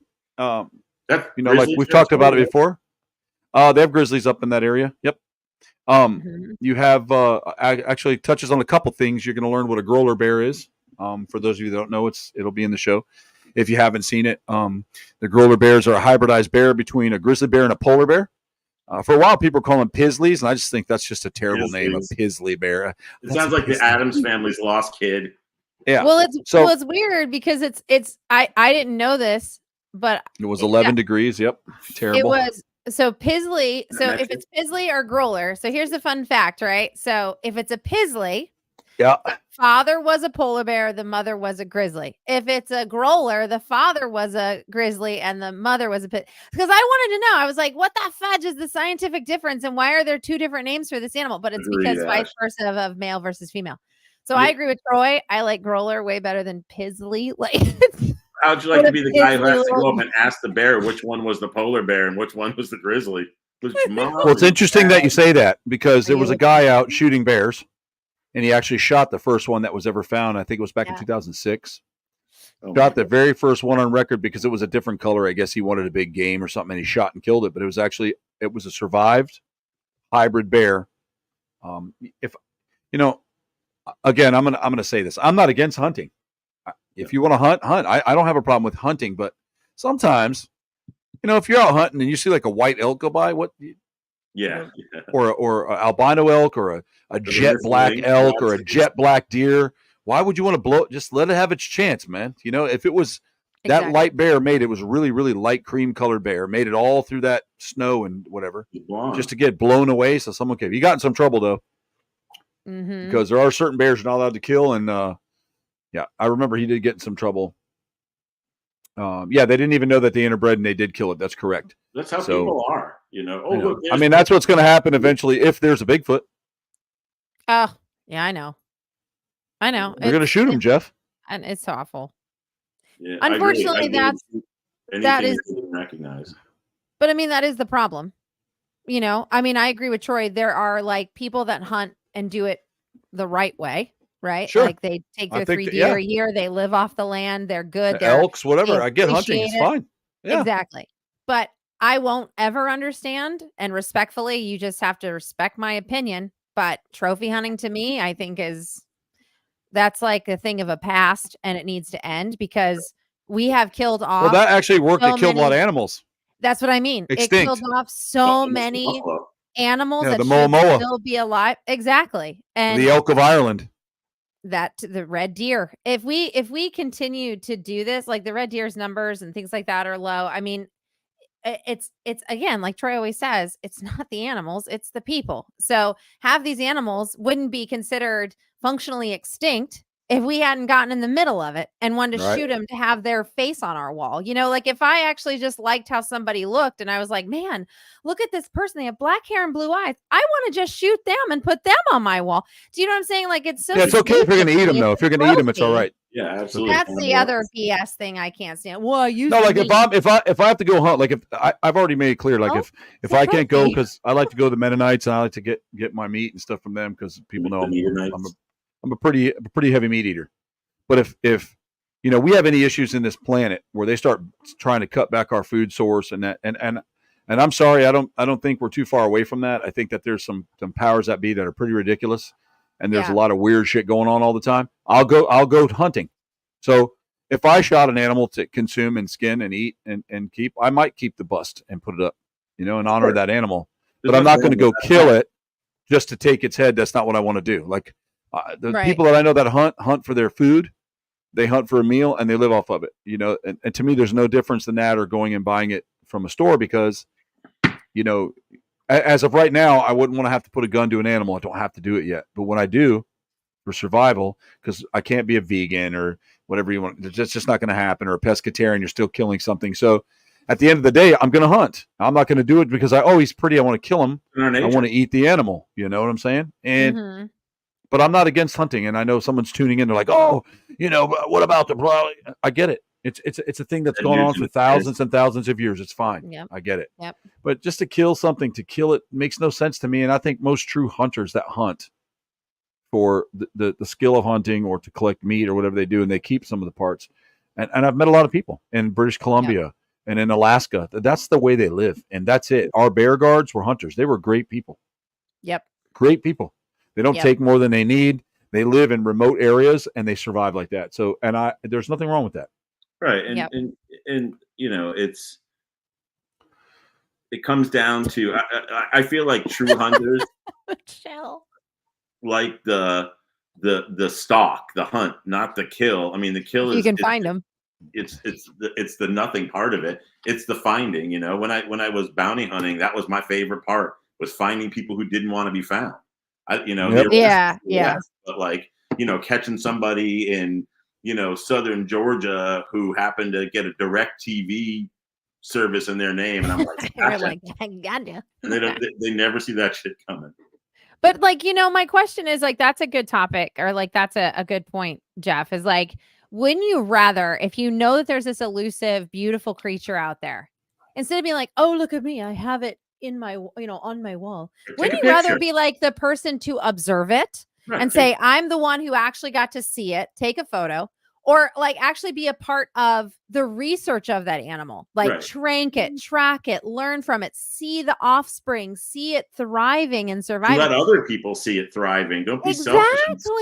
Like we've talked about it before. They have grizzlies up in that area. Yep. You have actually touches on a couple things. You're going to learn what a growler bear is. For those of you that don't know, it'll be in the show. If you haven't seen it, the growler bears are a hybridized bear between a grizzly bear and a polar bear. For a while, people call them Pisleys, and I just think that's just a terrible name, a Pisley bear. It sounds like the Addams family's lost kid. Yeah. Well, it's weird because I didn't know this, but it was 11 degrees. Yep. Terrible. It was. So Pisley, if it's Pisley or growler, so here's a fun fact, right? So if it's a Pisley, the father was a polar bear, the mother was a grizzly. If it's a growler, the father was a grizzly and the mother was a Because I wanted to know, I was like, what the fudge is the scientific difference and why are there two different names for this animal? But it's because vice versa of male versus female. So I agree with Troy. I like growler way better than Pisley. Like, how'd you like to be the guy who has to go up and ask the bear which one was the polar bear and which one was the grizzly? Well, it's interesting that you say that because there was a guy out shooting bears, and he actually shot the first one that was ever found. I think it was back in 2006. Shot the very first one on record because it was a different color. I guess he wanted a big game or something, and he shot and killed it. But it was a survived hybrid bear. Again, I'm gonna say this. I'm not against hunting. If you want to hunt. I don't have a problem with hunting, but sometimes if you're out hunting and you see like a white elk go by, Yeah. or a albino elk or a jet black elk or a jet black deer, why would you want to blow? Just let it have its chance, man. If it was that light bear it was really, really light cream colored bear, made it all through that snow and whatever, just to get blown away. So someone he got in some trouble though, because there are certain bears you're not allowed to kill. And I remember he did get in some trouble. They didn't even know that they interbred and they did kill it. That's correct. That's how people are, Look, I mean, that's what's going to happen eventually if there's a Bigfoot. Oh, yeah, I know. They're going to shoot him, Jeff. And it's awful. Yeah, unfortunately, that is recognized. But I mean, that is the problem. I mean, I agree with Troy. There are like people that hunt and do it the right way. Right? Sure. Like they take their 3 deer a year, they live off the land, they're good. They're elks, whatever. I get hunting, it's fine. Yeah. Exactly. But I won't ever understand. And respectfully, you just have to respect my opinion. But trophy hunting to me, I think that's like a thing of a past and it needs to end because we have killed off. Well, that actually worked. It killed a lot of animals. That's what I mean. Extinct. It killed off so many animals that should still be alive. Exactly. And the elk of Ireland. The red deer. If we continue to do this, like the red deer's numbers and things like that are low. I mean, it's again, like Troy always says, it's not the animals, it's the people. So have these animals wouldn't be considered functionally extinct if we hadn't gotten in the middle of it and wanted to shoot them to have their face on our wall. Like if I actually just liked how somebody looked and I was like, man, look at this person. They have black hair and blue eyes. I want to just shoot them and put them on my wall. Do you know what I'm saying? Like it's so it's okay if you're going to eat them though. If you're going to eat them, it's all right. Yeah, absolutely. That's the other BS thing I can't stand. Well, like if I have to go hunt, like if I've already made it clear, like if I can't go because I like to go to the Mennonites and I like to get my meat and stuff from them because people know I'm a pretty heavy meat eater. But if we have any issues in this planet where they start trying to cut back our food source and I'm sorry, I don't think we're too far away from that. I think that there's some powers that be that are pretty ridiculous, and there's a lot of weird shit going on all the time. I'll go hunting. So if I shot an animal to consume and skin and eat and keep, I might keep the bust and put it up, in honor of that animal. But I'm not going to go kill it just to take its head. That's not what I want to do. Like the people that I know that hunt for their food, they hunt for a meal and they live off of it, and to me, there's no difference than that or going and buying it from a store because, as of right now, I wouldn't want to have to put a gun to an animal. I don't have to do it yet. But when I do for survival, because I can't be a vegan or whatever you want, it's just not going to happen, or a pescatarian, you're still killing something. So at the end of the day, I'm going to hunt. I'm not going to do it because he's pretty. I want to kill him. I want to eat the animal. You know what I'm saying? And, but I'm not against hunting. And I know someone's tuning in. They're like, what about I get it. It's a thing that's gone on for thousands and thousands of years. It's fine. Yep. I get it. Yep. But just to kill something, to kill it makes no sense to me. And I think most true hunters that hunt for the skill of hunting or to collect meat or whatever they do, and they keep some of the parts. And I've met a lot of people in British Columbia and in Alaska. That's the way they live. And that's it. Our bear guards were hunters. They were great people. Yep. Great people. They don't take more than they need. They live in remote areas and they survive like that. So, there's nothing wrong with that. Right. And it comes down to, I feel like true hunters like the stalk, the hunt, not the kill. I mean, the kill is, you can find them. It's the nothing part of it. It's the finding, when I was bounty hunting, that was my favorite part, was finding people who didn't want to be found. But like, catching somebody in, Southern Georgia who happened to get a direct TV service in their name. And I'm like, you're like, I got you. And they never see that shit coming. But like, my question is like, that's a good topic, or like, that's a good point, Jeff, is like, wouldn't you rather, if you know that there's this elusive, beautiful creature out there, instead of being like, oh, look at me, I have it in my, on my wall, wouldn't you rather be like the person to observe it and say, I'm the one who actually got to see it, take a photo, or like actually be a part of the research of that animal, like track it, learn from it, see the offspring, see it thriving and surviving. Let other people see it thriving. Don't be selfish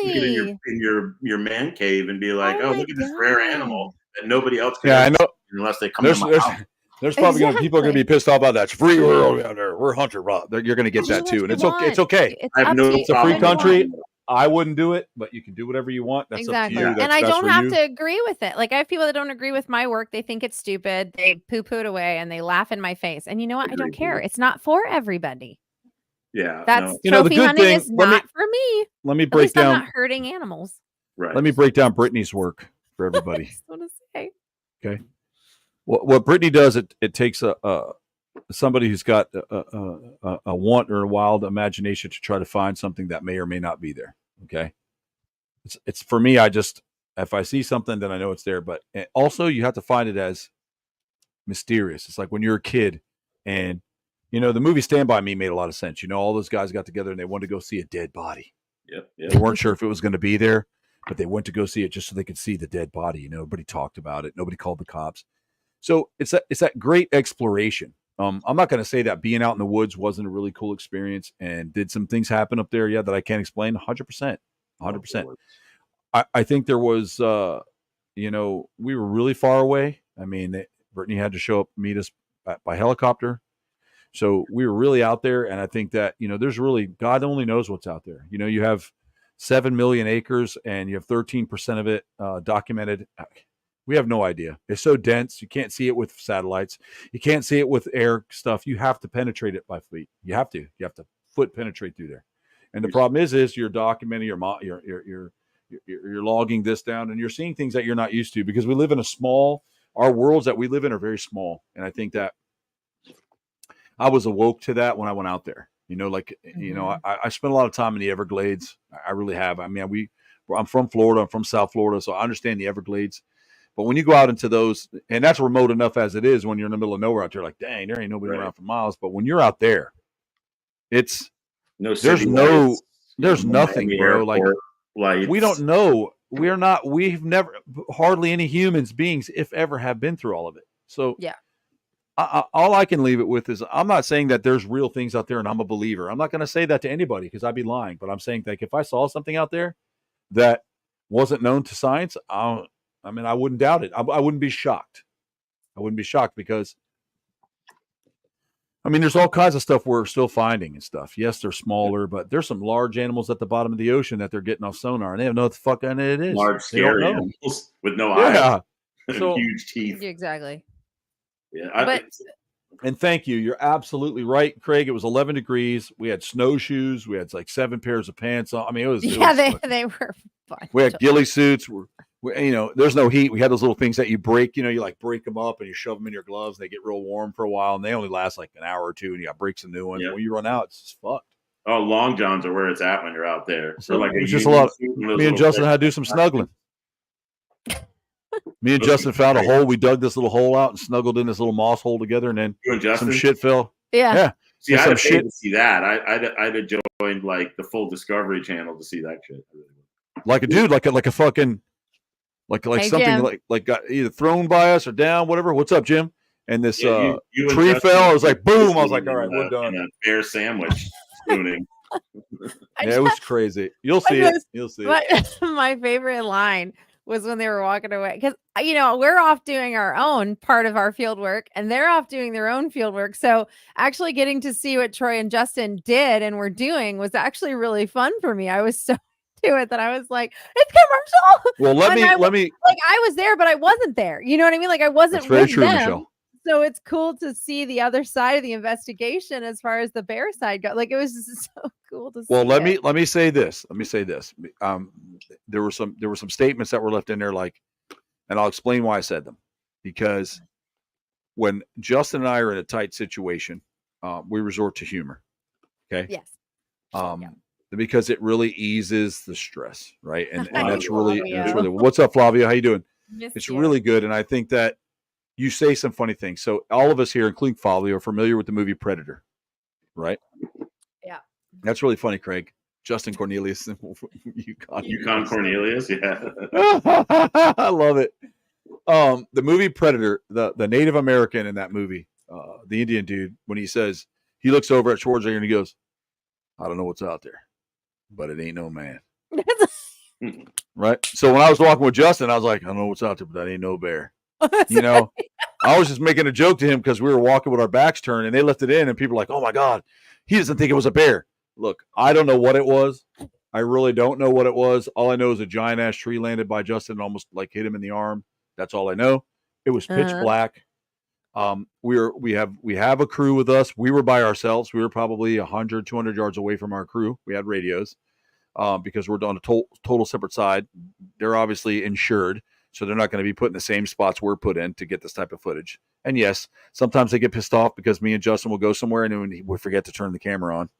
in your man cave and be like, oh look at this rare animal that nobody else can. I know. Unless they come to my house. There's probably people are going to be pissed off about that. It's free world out there. We're hunter. You're going to get that too, and it's okay. It's okay. It's a free country. I wouldn't do it, but you can do whatever you want. That's up to you. And I don't have to agree with it. Like I have people that don't agree with my work. They think it's stupid. They poo-poo it away and they laugh in my face. And you know what? I don't care. It's not for everybody. Yeah. That's trophy hunting is not for me. Let me break down. I'm not hurting animals. Right. Let me break down Brittany's work for everybody. I just want to say. Okay. What Brittany does, it takes somebody who's got a want or a wild imagination to try to find something that may or may not be there. Okay. It's for me. If I see something, then I know it's there. But also, you have to find it as mysterious. It's like when you're a kid, and the movie Stand By Me made a lot of sense. All those guys got together and they wanted to go see a dead body. Yep. They weren't sure if it was going to be there, but they went to go see it just so they could see the dead body. Nobody talked about it. Nobody called the cops. So it's that great exploration. I'm not going to say that being out in the woods wasn't a really cool experience, and did some things happen up there, that I can't explain. 100%. I think there was, we were really far away. I mean, Brittany had to show up, meet us by helicopter. So we were really out there. And I think that, there's really, God only knows what's out there. You have 7 million acres and you have 13% of it documented. We have no idea. It's so dense. You can't see it with satellites. You can't see it with air stuff. You have to penetrate it by fleet. You have to foot penetrate through there. And the problem is you're documenting you're logging this down, and you're seeing things that you're not used to, because we live in our worlds that we live in are very small. And I think that I was awoke to that when I went out there. I spent a lot of time in the Everglades. I really have. I mean, I'm from Florida. I'm from South Florida, so I understand the Everglades. But when you go out into those, and that's remote enough as it is, when you're in the middle of nowhere out there, like, dang, there ain't nobody around for miles. But when you're out there, there's nothing, bro. Like, we don't know. We've never, hardly any humans beings, if ever, have been through all of it. So yeah. All I can leave it with is, I'm not saying that there's real things out there and I'm a believer. I'm not going to say that to anybody because I'd be lying. But I'm saying, like, if I saw something out there that wasn't known to science, I wouldn't doubt it. I wouldn't be shocked. Because, there's all kinds of stuff we're still finding and stuff. Yes, they're smaller, but there's some large animals at the bottom of the ocean that they're getting off sonar, and they don't know what the fuck it is. Large, scary animals with no eyes. So, huge teeth. Exactly. Yeah. And thank you. You're absolutely right, Craig. It was 11 degrees. We had snowshoes. We had like 7 pairs of pants on. They were fun. We had ghillie suits. There's no heat. We had those little things that you break, you like break them up and you shove them in your gloves and they get real warm for a while, and they only last like an hour or two, and you got to break some new ones. Yep. When you run out, it's just fucked. Oh, long johns are where it's at when you're out there. So like it's just a lot. Me and Justin had to do some snuggling. Me and Justin found a hole. We dug this little hole out and snuggled in this little moss hole together, and then some shit fell. Yeah. See, I'd have paid to see that. I'd have joined like the full Discovery Channel to see that shit. Like a dude, like a fucking, like hey, something Jim. like got either thrown by us or down, whatever. What's up, Jim? And this you tree fell. I was like, boom! I was like, all right, we're done. A bear sandwich spooning. It was crazy. You'll see it. You'll see it. My favorite line was when they were walking away, because we're off doing our own part of our field work and they're off doing their own field work. So actually getting to see what Troy and Justin did and were doing was actually really fun for me. I was so into it that I was like, it's commercial. Well, let me like, I was there, but I wasn't there. You know what I mean? Like, I wasn't with them. Michelle. So it's cool to see the other side of the investigation as far as the bear side goes. Like, it was just so cool to see. Well, let me say this. There were some statements that were left in there, like, and I'll explain why I said them. Because when Justin and I are in a tight situation, we resort to humor. Okay. Yes. Because it really eases the stress, right? And that's really, what's up, Flavia? How you doing? It's really good, and I think that you say some funny things. So all of us here, including Flavia, are familiar with the movie Predator, right? Yeah. That's really funny, Craig. Justin Cornelius. Yukon Cornelius, yeah. I love it. The movie Predator, the Native American in that movie, the Indian dude, when he looks over at Schwarzenegger and he goes, I don't know what's out there, but it ain't no man. Right? So when I was walking with Justin, I was like, I don't know what's out there, but that ain't no bear. You know, I was just making a joke to him because we were walking with our backs turned and they left it in and people were like, oh my God, he doesn't think it was a bear. Look, I don't know what it was. I really don't know what it was. All I know is a giant ash tree landed by Justin and almost like hit him in the arm. That's all I know. It was pitch black. We have a crew with us. We were by ourselves. We were probably 100, 200 yards away from our crew. We had radios because we're on a total separate side. They're obviously insured, so they're not going to be put in the same spots we're put in to get this type of footage. And yes, sometimes they get pissed off because me and Justin will go somewhere and then we forget to turn the camera on.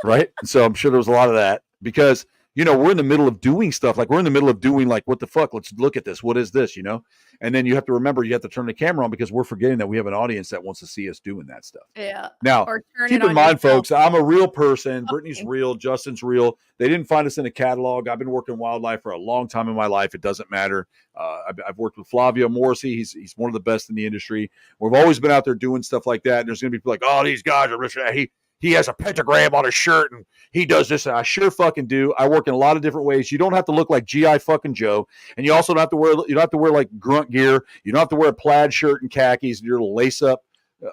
Right? And so I'm sure there was a lot of that because, you know, we're in the middle of doing stuff. Like we're in the middle of doing like, what the fuck? Let's look at this. What is this? You know? And then you have to remember you have to turn the camera on because we're forgetting that we have an audience that wants to see us doing that stuff. Yeah. Now, keep in mind, folks, I'm a real person. Brittany's real. Justin's real. They didn't find us in a catalog. I've been working in wildlife for a long time in my life. It doesn't matter. I've worked with Flavio Morrissey. He's one of the best in the industry. We've always been out there doing stuff like that. And there's going to be people like, oh, these guys are rich. He has a pentagram on his shirt and he does this. And I sure fucking do. I work in a lot of different ways. You don't have to look like G.I. fucking Joe. And you also don't have to wear like grunt gear. You don't have to wear a plaid shirt and khakis and your lace up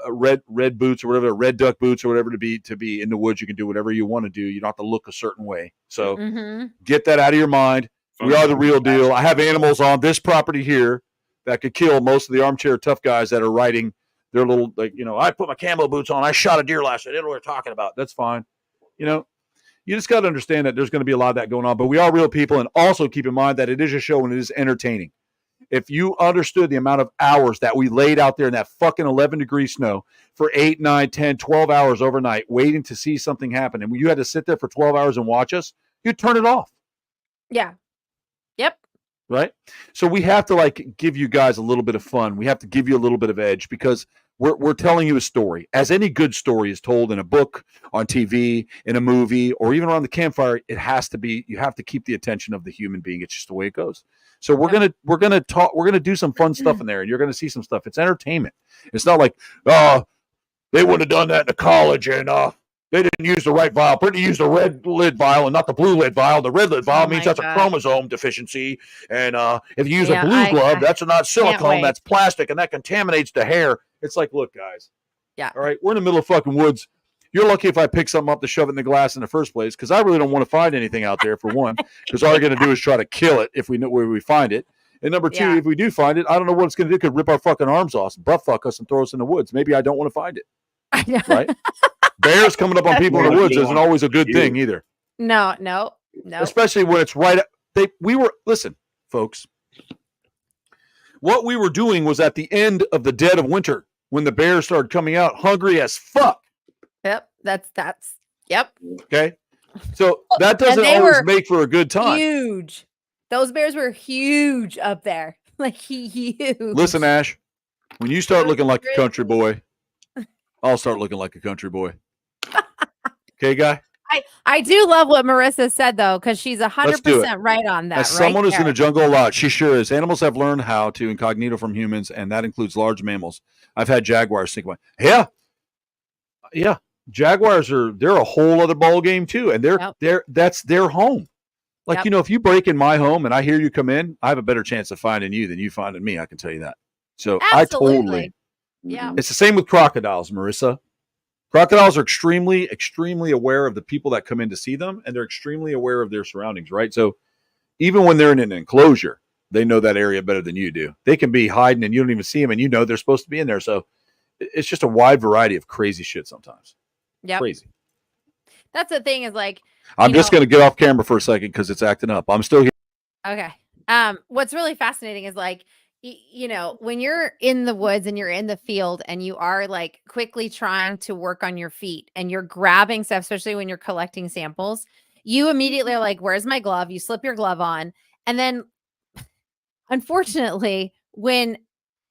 red boots or whatever, red duck boots or whatever to be in the woods. You can do whatever you want to do. You don't have to look a certain way. So get that out of your mind. We are the real deal. I have animals on this property here that could kill most of the armchair tough guys that are riding their little, like, you know, I put my camo boots on. I shot a deer last night. They know what we're talking about. That's fine. You know, you just got to understand that there's going to be a lot of that going on, but we are real people. And also keep in mind that it is a show and it is entertaining. If you understood the amount of hours that we laid out there in that fucking 11-degree snow for 8, 9, 10, 12 hours overnight, waiting to see something happen, and you had to sit there for 12 hours and watch us, you'd turn it off. Yeah. Yep. Right? So we have to like give you guys a little bit of fun. We have to give you a little bit of edge because we're telling you a story. As any good story is told in a book, on TV, in a movie, or even around the campfire, it has to be, you have to keep the attention of the human being. It's just the way it goes. So we're gonna do some fun stuff in there, and you're gonna see some stuff. It's entertainment. It's not like, they wouldn't have done that in the college, and they didn't use the right vial. Brittany used the red lid vial and not the blue lid vial. The red lid vial means that's a chromosome deficiency. And if you use a blue glove, that's not silicone, that's plastic, and that contaminates the hair. It's like, look, guys. Yeah. All right, we're in the middle of fucking woods. You're lucky if I pick something up to shove it in the glass in the first place, because I really don't want to find anything out there, for one, because all you're going to do is try to kill it if we know where we find it. And number two, if we do find it, I don't know what it's going to do. It could rip our fucking arms off, butt fuck us, and throw us in the woods. Maybe I don't want to find it. Right? Bears coming up on people in the woods isn't always a good thing either. No. Especially when it's right. Listen, folks. What we were doing was at the end of the dead of winter when the bears started coming out hungry as fuck. Yep. That's yep. Okay. So that doesn't always make for a good time. Huge. Those bears were huge up there. Like huge. Listen, Ash, when you start looking like a country boy, I'll start looking like a country boy. Okay, guy? I do love what Marissa said, though, because she's 100% right on that. As someone who's in the jungle a lot, she sure is. Animals have learned how to incognito from humans, and that includes large mammals. I've had jaguars think about, yeah. Jaguars they're a whole other ball game too, and that's their home. Like, you know, if you break in my home and I hear you come in, I have a better chance of finding you than you finding me. I can tell you that. So Absolutely. It's the same with crocodiles, Marissa. Crocodiles are extremely, extremely aware of the people that come in to see them, and they're extremely aware of their surroundings, right? So even when they're in an enclosure, they know that area better than you do. They can be hiding and you don't even see them, and you know they're supposed to be in there. So it's just a wide variety of crazy shit sometimes. Yeah. Crazy. That's the thing is like, I'm just going to get off camera for a second because it's acting up. I'm still here. Okay. What's really fascinating is like, you know, when you're in the woods and you're in the field and you are like quickly trying to work on your feet and you're grabbing stuff, especially when you're collecting samples, you immediately are like, where's my glove? You slip your glove on. And then unfortunately, when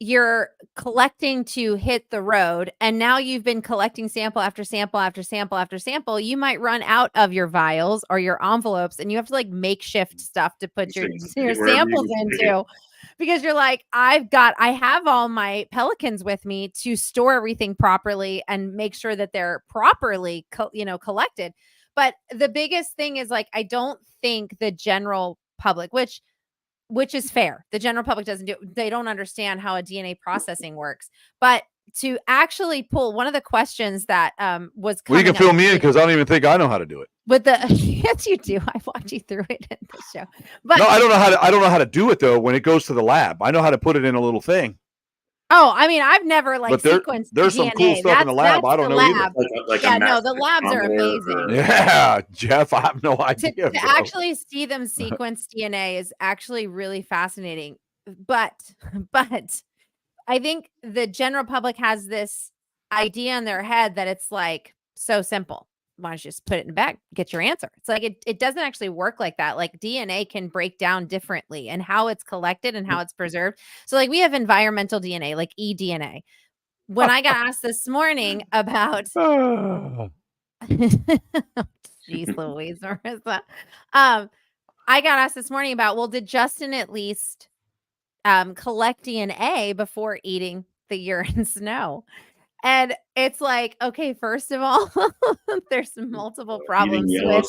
you're collecting to hit the road and now you've been collecting sample after sample after sample after sample, you might run out of your vials or your envelopes and you have to like makeshift stuff to put your samples into. Because you're like, I have all my pelicans with me to store everything properly and make sure that they're properly, collected. But the biggest thing is like, I don't think the general public, which which is fair. The general public they don't understand how a DNA processing works. But to actually pull one of the questions that was well, you coming can fill up me in because I don't even think I know how to do it. with the yes, you do. I walked you through it in the show. But no, I don't know how to do it though when it goes to the lab. I know how to put it in a little thing. Oh, I mean, I've never like sequenced there's DNA. some cool stuff in the lab. I don't know either. Yeah, no, the labs are amazing. Yeah, Jeff, I have no idea. To actually see them sequence DNA is actually really fascinating. But I think the general public has this idea in their head that it's like so simple. Why don't you just put it in the bag, get your answer? It's like it doesn't actually work like that. Like DNA can break down differently and how it's collected and how it's preserved. So like we have environmental DNA, like eDNA. When I got asked this morning about Jeez Louise, Marissa. I got asked this morning about, well, did Justin at least collect DNA before eating the urine snow? And it's like, okay, first of all, there's multiple problems with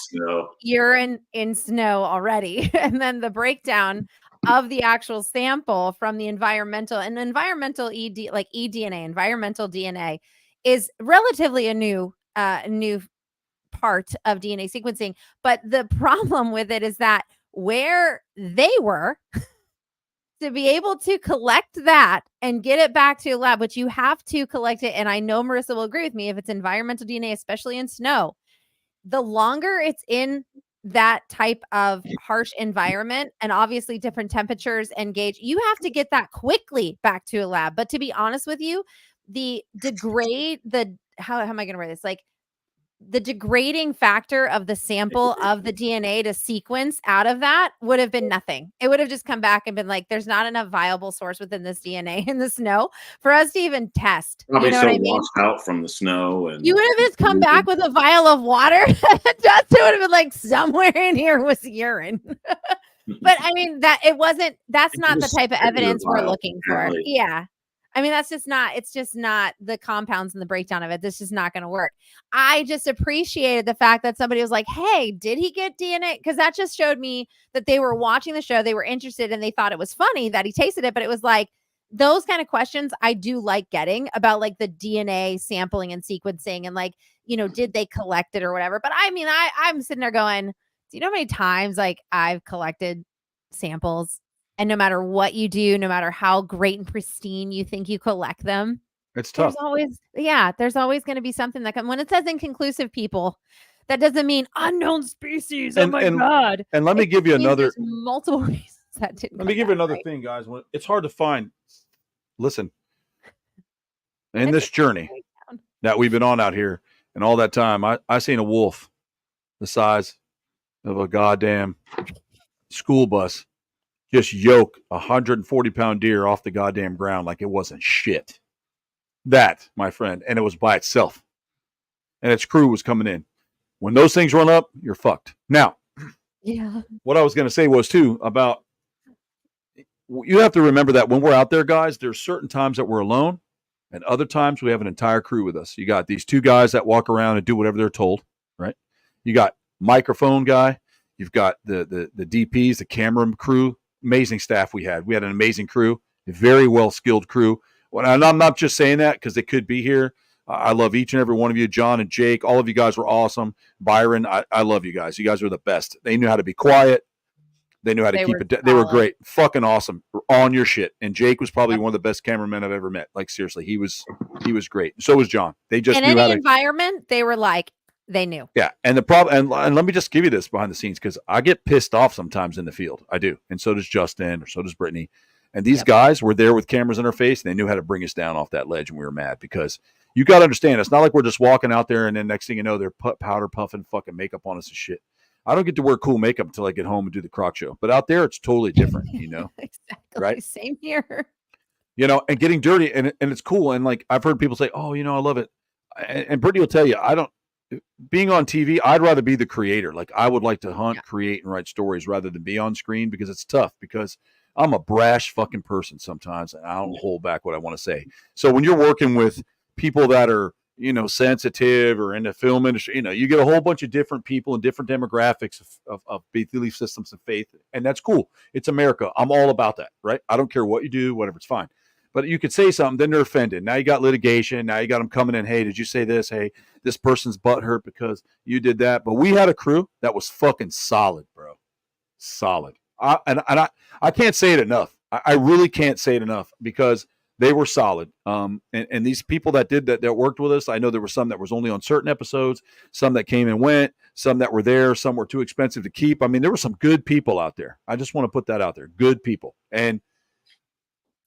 urine in snow already. And then the breakdown of the actual sample from the environmental eDNA, environmental DNA is relatively a new part of DNA sequencing. But the problem with it is that where they were to be able to collect that and get it back to a lab, which you have to collect it. And I know Marissa will agree with me, if it's environmental DNA, especially in snow, the longer it's in that type of harsh environment and obviously different temperatures and gauge, you have to get that quickly back to a lab. But to be honest with you, how am I going to write this? Like, the degrading factor of the sample of the DNA to sequence out of that would have been nothing. It would have just come back and been like, there's not enough viable source within this DNA in the snow for us to even test. Probably you know so what I mean? washed out from the snow. And you would have just come back with a vial of water. Justin would have been like, somewhere in here was urine. But I mean, that's not the type of evidence we're looking for. Yeah. I mean, it's just not the compounds and the breakdown of it. This is not going to work. I just appreciated the fact that somebody was like, hey, did he get DNA? Because that just showed me that they were watching the show. They were interested and they thought it was funny that he tasted it. But it was like, those kind of questions I do like getting about like the DNA sampling and sequencing and like, did they collect it or whatever? But I mean, I'm sitting there going, do you know how many times like I've collected samples? And no matter what you do, no matter how great and pristine you think you collect them, it's tough. There's always going to be something that when it says inconclusive, people, that doesn't mean unknown species. Oh my God. And let me give you another multiple reasons that didn't. Let me give you another thing, guys. It's hard to find. Listen, in this journey that we've been on out here and all that time, I seen a wolf the size of a goddamn school bus just yoke 140-pound deer off the goddamn ground like it wasn't shit. That, my friend, and it was by itself. And its crew was coming in. When those things run up, you're fucked. Now, yeah. What I was going to say was, too, about you have to remember that when we're out there, guys, there's certain times that we're alone, and other times we have an entire crew with us. You got these two guys that walk around and do whatever they're told, right? You got microphone guy. You've got the DPs, the camera crew. Amazing staff we had. We had an amazing crew, a very well-skilled crew. And I'm not just saying that because they could be here. I love each and every one of you. John and Jake, all of you guys were awesome. Byron, I love you guys. You guys were the best. They knew how to be quiet. They knew how to keep it. They were great. Fucking awesome. On your shit. And Jake was probably one of the best cameramen I've ever met. Like, seriously, he was great. So was John. They just knew how to. In any environment, they were like, they knew. Yeah. And the problem, and let me just give you this behind the scenes, because I get pissed off sometimes in the field. I do. And so does Justin, or so does Brittany. And these guys were there with cameras in their face, and they knew how to bring us down off that ledge, and we were mad because you got to understand, it's not like we're just walking out there and then next thing you know, they're powder puffing fucking makeup on us and shit. I don't get to wear cool makeup until I get home and do the Croc show. But out there, it's totally different, Exactly. Right? Same here. And getting dirty, and it's cool. And like, I've heard people say, oh, I love it. And Brittany will tell you, being on TV, I'd rather be the creator. Like, I would like to hunt, create, and write stories rather than be on screen, because it's tough, because I'm a brash fucking person sometimes, and I don't hold back what I want to say. So when you're working with people that are sensitive or in the film industry, you get a whole bunch of different people and different demographics of belief systems and faith. And that's cool. It's America. I'm all about that, right? I don't care what you do, whatever, it's fine. But you could say something, then they're offended. Now you got litigation. Now you got them coming in. Hey, did you say this? Hey, this person's butt hurt because you did that. But we had a crew that was fucking solid, bro. Solid. I can't say it enough. I really can't say it enough because they were solid. And these people that did that worked with us, I know there were some that was only on certain episodes, some that came and went, some that were there, some were too expensive to keep. I mean, there were some good people out there. I just want to put that out there. Good people. And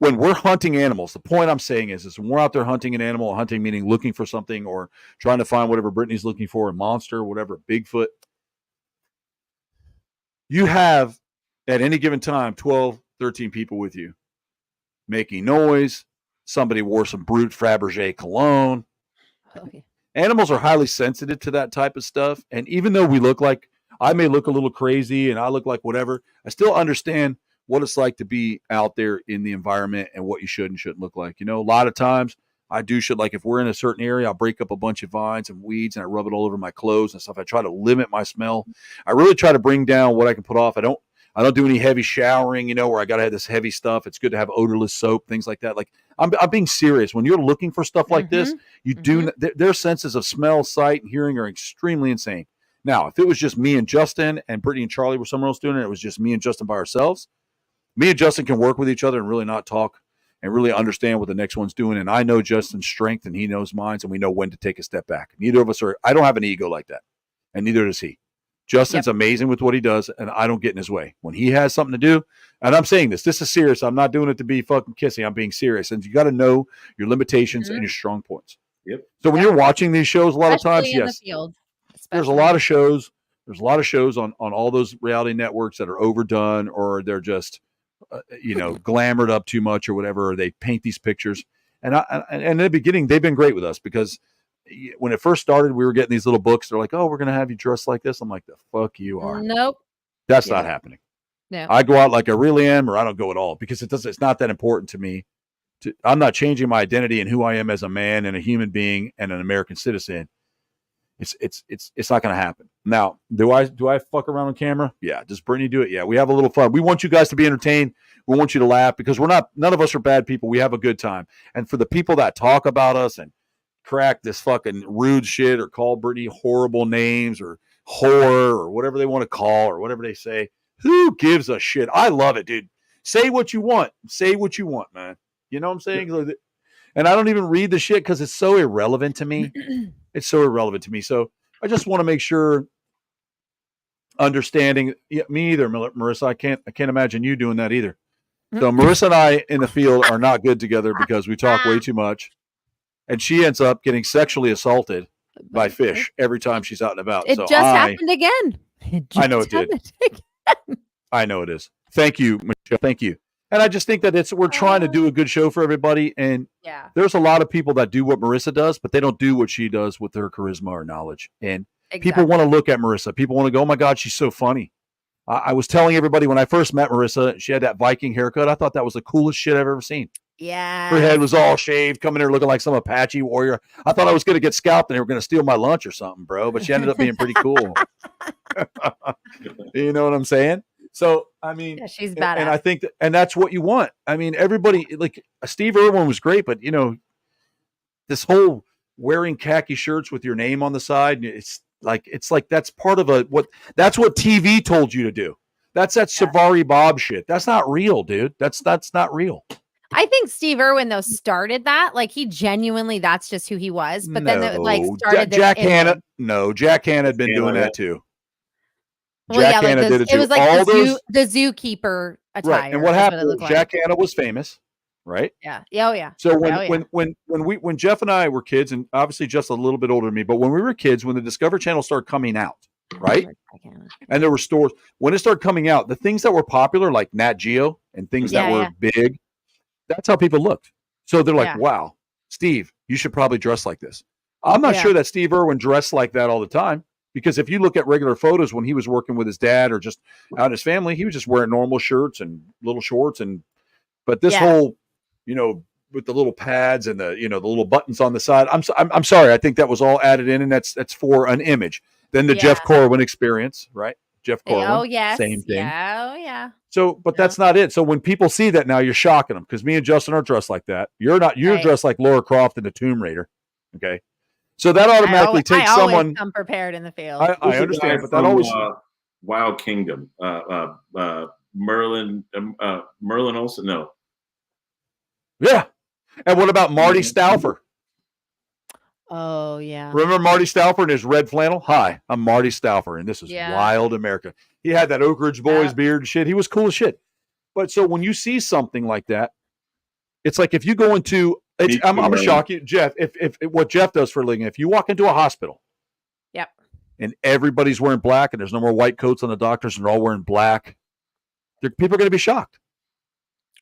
when we're hunting animals, the point I'm saying is when we're out there hunting an animal, hunting meaning looking for something or trying to find whatever Brittany's looking for, a monster, whatever, Bigfoot, you have at any given time 12, 13 people with you making noise. Somebody wore some Brute Fabergé cologne. Okay. Animals are highly sensitive to that type of stuff. And even though I may look a little crazy and I look like whatever, I still understand what it's like to be out there in the environment and what you should and shouldn't look like. A lot of times I do shit like if we're in a certain area, I'll break up a bunch of vines and weeds and I rub it all over my clothes and stuff. I try to limit my smell. I really try to bring down what I can put off. I don't do any heavy showering, where I got to have this heavy stuff. It's good to have odorless soap, things like that. Like I'm being serious. When you're looking for stuff like this, you do, their senses of smell, sight, and hearing are extremely insane. Now, if it was just me and Justin and Brittany and Charlie were somewhere else doing it, it was just me and Justin by ourselves. Me and Justin can work with each other and really not talk and really understand what the next one's doing. And I know Justin's strength and he knows mine, and we know when to take a step back. Neither of us I don't have an ego like that. And neither does he. Justin's amazing with what he does, and I don't get in his way. When he has something to do, and I'm saying this is serious. I'm not doing it to be fucking kissing. I'm being serious. And you got to know your limitations and your strong points. Yep. So when you're watching these shows, a lot of times, yes, there's a lot of shows. There's a lot of shows on all those reality networks that are overdone or they're just, glamored up too much or whatever, or they paint these pictures. And in the beginning, they've been great with us because when it first started, we were getting these little books. They're like, oh, we're going to have you dressed like this. I'm like, the fuck you are. Nope. That's not happening. No. I go out like I really am, or I don't go at all because it's not that important to me. I'm not changing my identity and who I am as a man and a human being and an American citizen. It's not going to happen. Now, do I fuck around on camera? Yeah. Does Brittany do it? Yeah. We have a little fun. We want you guys to be entertained. We want you to laugh because none of us are bad people. We have a good time. And for the people that talk about us and crack this fucking rude shit or call Brittany horrible names or whore or whatever they want to call or whatever they say, who gives a shit? I love it, dude. Say what you want. Say what you want, man. You know what I'm saying? Yeah. And I don't even read the shit because it's so irrelevant to me. It's so irrelevant to me. So I just want to make sure understanding me either, Marissa. I can't imagine you doing that either. So Marissa and I in the field are not good together because we talk way too much. And she ends up getting sexually assaulted by fish every time she's out and about. It just happened again. I know it did. I know it is. Thank you, Michelle. Thank you. And I just think that we're trying to do a good show for everybody. And there's a lot of people that do what Marissa does, but they don't do what she does with her charisma or knowledge. And people want to look at Marissa. People want to go, oh my God, she's so funny. I was telling everybody when I first met Marissa, she had that Viking haircut. I thought that was the coolest shit I've ever seen. Yeah. Her head was all shaved, coming there looking like some Apache warrior. I thought I was going to get scalped and they were going to steal my lunch or something, bro. But she ended up being pretty cool. You know what I'm saying? So, I mean, she's badass. And I think that's what you want. I mean, everybody, like Steve Irwin was great, but this whole wearing khaki shirts with your name on the side, it's like that's part of that's what TV told you to do. That's that Savari Bob shit. That's not real, dude. That's not real. I think Steve Irwin though started that. Like he genuinely, that's just who he was. But then started Jack Hanna. No, Jack Hanna had been doing that too. Well, Jack Hanna did it too. It was like the zookeeper attire. Right. And what happened? Jack Hanna was famous, right? Yeah. Oh yeah. So when Jeff and I were kids, and obviously just a little bit older than me, but when we were kids, when the Discovery Channel started coming out, right? And there were stores when it started coming out, the things that were popular, like Nat Geo and things that were big, that's how people looked. So they're like, wow, Steve, you should probably dress like this. I'm not sure that Steve Irwin dressed like that all the time. Because if you look at regular photos when he was working with his dad or just out in his family, he was just wearing normal shirts and little shorts. But this whole, with the little pads and the the little buttons on the side. I'm sorry. I think that was all added in, and that's for an image. Then the Jeff Corwin experience, right? Jeff Corwin. Oh yes. Same thing. Yeah. Oh yeah. So, but that's not it. So when people see that now, you're shocking them because me and Justin are dressed like that. You're not. You're dressed like Lara Croft in the Tomb Raider. Okay. So that automatically takes someone. Come prepared in the field. I understand, but that always. Wild Kingdom. Merlin Olsen. No. Yeah. And what about Marty Stauffer? Oh, yeah. Remember Marty Stauffer and his red flannel? Hi, I'm Marty Stauffer, and this is Wild America. He had that Oak Ridge Boys beard and shit. He was cool as shit. But so when you see something like that, it's like if you go into I'm going to shock you, Jeff, if what Jeff does for a living, if you walk into a hospital and everybody's wearing black and there's no more white coats on the doctors and they're all wearing black, people are going to be shocked.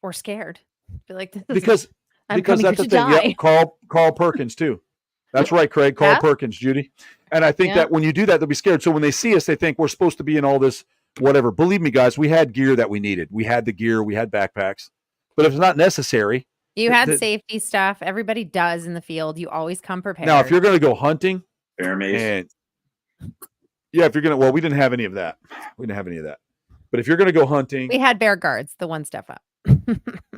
Or scared. Because that's the thing. Yeah, Carl Perkins too. That's right, Craig. Carl Perkins, Judy. And I think that when you do that, they'll be scared. So when they see us, they think we're supposed to be in all this whatever. Believe me, guys, we had gear that we needed. We had the gear. We had backpacks. But if it's not necessary. You had safety stuff. Everybody does in the field. You always come prepared. Now, if you're going to go hunting. Bear mace. If you're going to, we didn't have any of that. But if you're going to go hunting. We had bear guards, the one step up.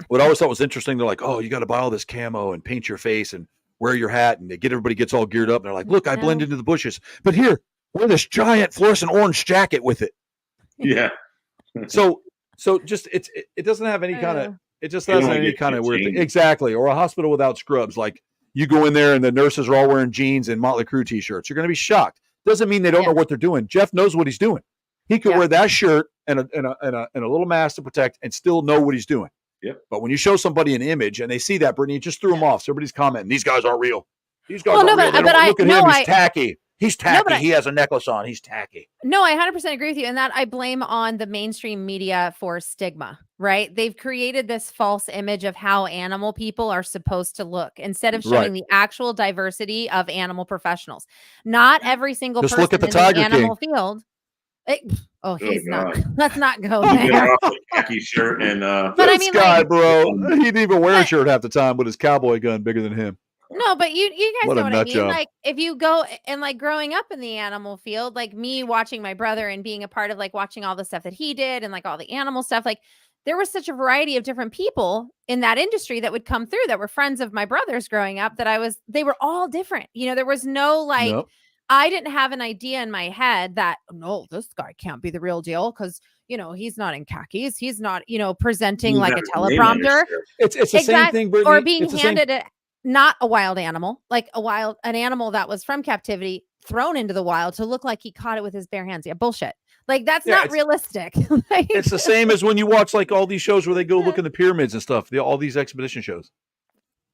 What I always thought was interesting, they're like, oh, you got to buy all this camo and paint your face and wear your hat, and everybody gets all geared up. And they're like, look, I blend into the bushes. But here, wear this giant fluorescent orange jacket with it. Yeah. So just it doesn't have any kind of weird thing. Exactly. Or a hospital without scrubs. Like you go in there and the nurses are all wearing jeans and Motley Crue t-shirts. You're going to be shocked. Doesn't mean they don't know what they're doing. Jeff knows what he's doing. He could wear that shirt and a little mask to protect and still know what he's doing. Yep. But when you show somebody an image and they see that, Brittany, it just threw them off. So everybody's commenting, these guys aren't real. These guys aren't real. Look at him. He's tacky. He's tacky. He has a necklace on. He's tacky. No, I 100% agree with you. And that I blame on the mainstream media for stigma, right? They've created this false image of how animal people are supposed to look instead of showing the actual diversity of animal professionals. Not every single person look at the in Tiger the animal King. field. He's not. Let's not go there. Khaki shirt and but I mean, guy, bro, he didn't even wear a shirt half the time with his cowboy gun bigger than him. No, but you guys know what I mean. Job. Like if you go and like growing up in the animal field, like me watching my brother and being a part of like watching all the stuff that he did and like all the animal stuff, like there was such a variety of different people in that industry that would come through that were friends of my brother's growing up they were all different. There was no like. Nope. I didn't have an idea in my head that, no, this guy can't be the real deal because, he's not in khakis. He's not, presenting like a teleprompter. It's the same thing, Brittany. Or being handed not a wild animal, like an animal that was from captivity thrown into the wild to look like he caught it with his bare hands. Yeah, bullshit. Like that's not realistic. It's the same as when you watch like all these shows where they go look in the pyramids and stuff, all these expedition shows.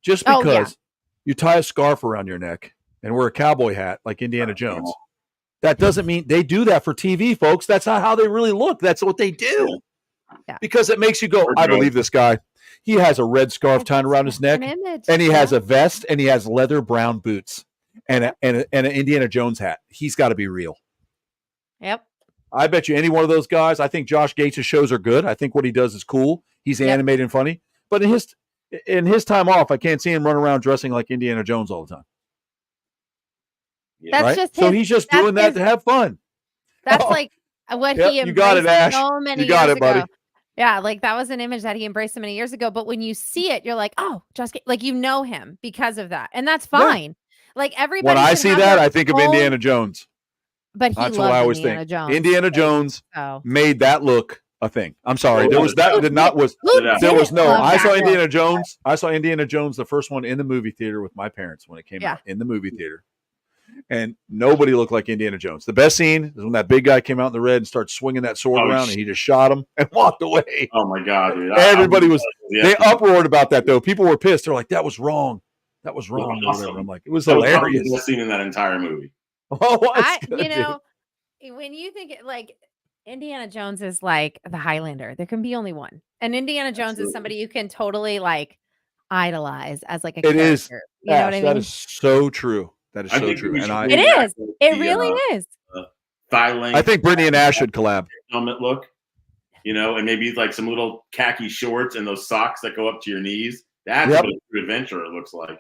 Just because you tie a scarf around your neck and wear a cowboy hat like Indiana Jones. That doesn't mean they do that for TV, folks. That's not how they really look. That's what they do. Yeah. Because it makes you go, I believe this guy. He has a red scarf tied around his neck, and he has a vest, and he has leather brown boots, and an Indiana Jones hat. He's got to be real. Yep. I bet you any one of those guys, I think Josh Gates' shows are good. I think what he does is cool. He's animated and funny. But in his time off, I can't see him run around dressing like Indiana Jones all the time. That's just so he's just doing that to have fun. That's like what he embraced. You got it, Ash. So many you got years it, buddy. Ago. Yeah, like that was an image that he embraced so many years ago. But when you see it, you're like, oh, just like him because of that, and that's fine. Yeah. Like everybody. When I see that, I think of Indiana Jones. But that's what I always think. Indiana Jones made that look a thing. I'm sorry, there was that did not was there was no. I saw Indiana Jones. I saw Indiana Jones, the first one, in the movie theater with my parents when it came out in the movie theater. And nobody looked like Indiana Jones. The best scene is when that big guy came out in the red and started swinging that sword around, and he just shot him and walked away. Oh my god, dude! Everybody they uproared about that though. People were pissed. They're like, "That was wrong. That was wrong." Awesome. I'm like, it was hilarious. The best scene in that entire movie. When you think it, like Indiana Jones is like the Highlander, there can be only one, and Indiana Jones is somebody you can totally like idolize as like a character. It is. You know what I mean? That is so true. That is so true. And it is. It really is. Thigh-length. I think Brittany and Ash should collab. Helmet look, and maybe like some little khaki shorts and those socks that go up to your knees. That's what a true adventure looks like.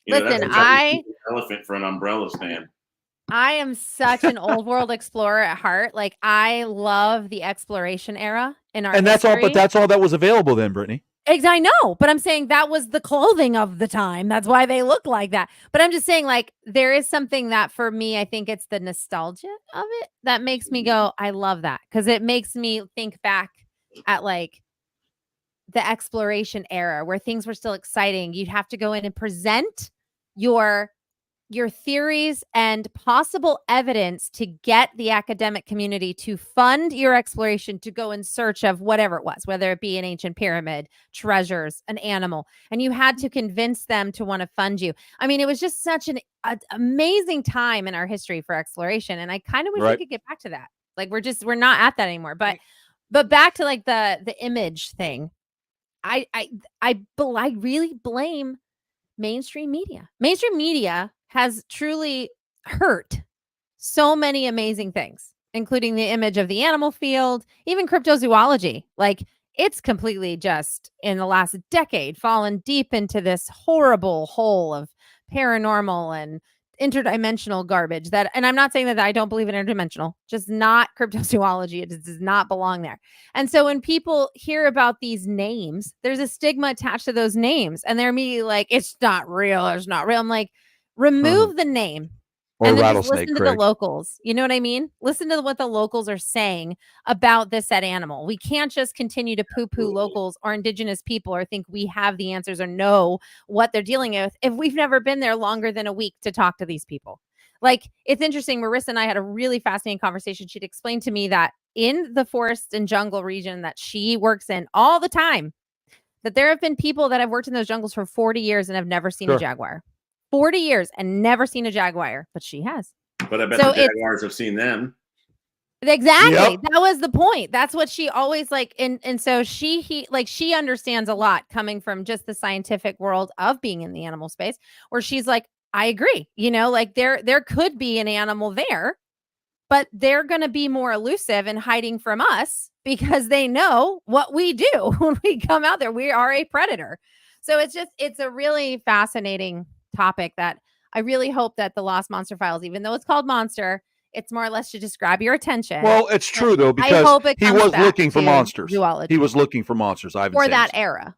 Listen, that's an elephant for an umbrella stand. I am such an old world explorer at heart. Like, I love the exploration era in our history. But that's all that was available then, Brittany. I know, but I'm saying that was the clothing of the time. That's why they look like that. But I'm just saying, like, there is something that for me, I think it's the nostalgia of it that makes me go, I love that. Because it makes me think back at like the exploration era where things were still exciting. You'd have to go in and present your theories and possible evidence to get the academic community to fund your exploration to go in search of whatever it was, whether it be an ancient pyramid, treasures, an animal, and you had to convince them to want to fund you. I mean, it was just such an amazing time in our history for exploration, and I kind of wish we could get back to that. Like, we're not at that anymore. But back to like the image thing, I really blame mainstream media. Mainstream media has truly hurt so many amazing things, including the image of the animal field, even cryptozoology. Like, it's completely just in the last decade fallen deep into this horrible hole of paranormal and interdimensional garbage that, and I'm not saying that I don't believe in interdimensional, just not cryptozoology. It does not belong there. And so when people hear about these names, there's a stigma attached to those names, and they're immediately like, it's not real. It's not real. I'm like, remove the name or and then rattlesnake. just listen to the locals. You know what I mean? Listen to what the locals are saying about this said animal. We can't just continue to poo-poo locals or indigenous people or think we have the answers or know what they're dealing with if we've never been there longer than a week to talk to these people. Like, it's interesting. Marissa and I had a really fascinating conversation. She'd explained to me that in the forest and jungle region that she works in all the time, that there have been people that have worked in those jungles for 40 years and have never seen a jaguar. 40 years and never seen a jaguar, but she has. But I bet the jaguars have seen them. Exactly. Yep. That was the point. That's what she always like. And so she understands a lot coming from just the scientific world of being in the animal space, where she's like, I agree. You know, like there could be an animal there, but they're going to be more elusive and hiding from us because they know what we do when we come out there. We are a predator. So it's a really fascinating topic that I really hope that the Lost Monster Files, even though it's called Monster, it's more or less to just grab your attention. Well, it's true though, because he was looking for monsters. Zoology. He was looking for monsters. For that era.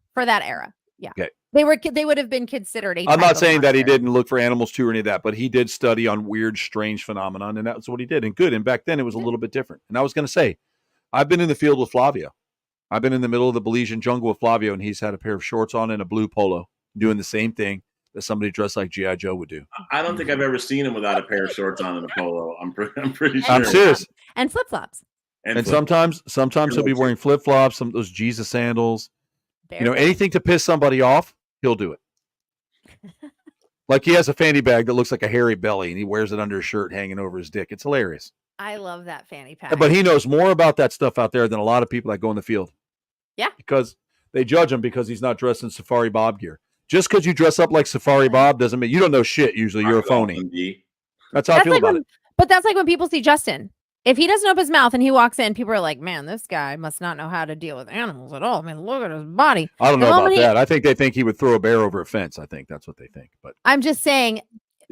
Yeah. Okay. They would have been considered I'm not saying that he didn't look for animals too or any of that, but he did study on weird, strange phenomenon, and that's what he did. And good. And back then it was a little bit different. And I was going to say, I've been in the field with Flavio. I've been in the middle of the Belizean jungle with Flavio, and he's had a pair of shorts on and a blue polo doing the same thing that somebody dressed like G.I. Joe would do. I don't think I've ever seen him without a pair of shorts on and a polo. I'm pretty sure. I'm serious. And flip-flops. And sometimes he'll be wearing flip-flops, some of those Jesus sandals. Anything to piss somebody off, he'll do it. Like he has a fanny bag that looks like a hairy belly, and he wears it under his shirt hanging over his dick. It's hilarious. I love that fanny pack. But he knows more about that stuff out there than a lot of people that go in the field. Yeah. Because they judge him because he's not dressed in Safari Bob gear. Just because you dress up like Safari Bob doesn't mean you don't know shit. Usually you're a phony. That's how I feel about it. But that's like when people see Justin. If he doesn't open his mouth and he walks in, people are like, man, this guy must not know how to deal with animals at all. I mean, look at his body. I don't know about that. I think they think he would throw a bear over a fence. I think that's what they think. But I'm just saying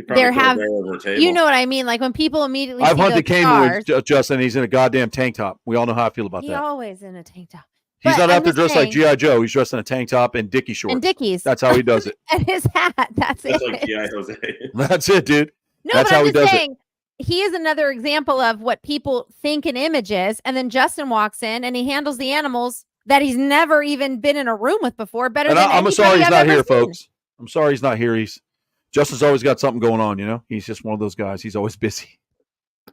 there have, you know what I mean? Like when people immediately I've hunted cane with Justin. He's in a goddamn tank top. We all know how I feel about that. He's always in a tank top. He's not out there dressed like G.I. Joe. He's dressed in a tank top and Dickie shorts. And Dickies. That's how he does it. And his hat. That's it. Like G.I. Jose. That's it, dude. No, that's but how I'm he just does saying, it. He is another example of what people think an image is. And then Justin walks in and he handles the animals that he's never even been in a room with before. Better than I'm sorry he's not here, seen. folks. I'm sorry he's not here. Justin's always got something going on, He's just one of those guys. He's always busy.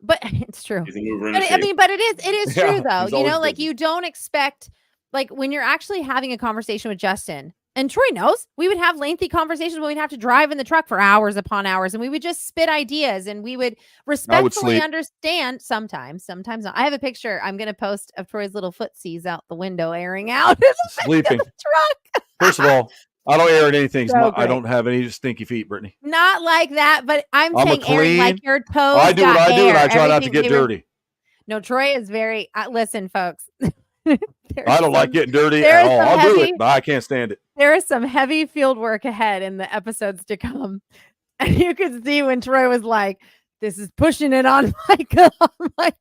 But it's true. But it is true though. Like you don't expect, like when you're actually having a conversation with Justin, and Troy knows, we would have lengthy conversations when we'd have to drive in the truck for hours upon hours, and we would just spit ideas, and we would respectfully understand sometimes not. I have a picture I'm going to post of Troy's little footsies out the window airing out. Sleeping. The truck. First of all, I don't air anything. I don't have any stinky feet, Brittany. Not like that, but I'm saying airing like your toes. I do what I do, and I try not to get dirty. No, Troy is very, listen, folks. I don't like getting dirty at all. I'll do it, but I can't stand it. There is some heavy field work ahead in the episodes to come. And you could see when Troy was like, this is pushing it on Michael,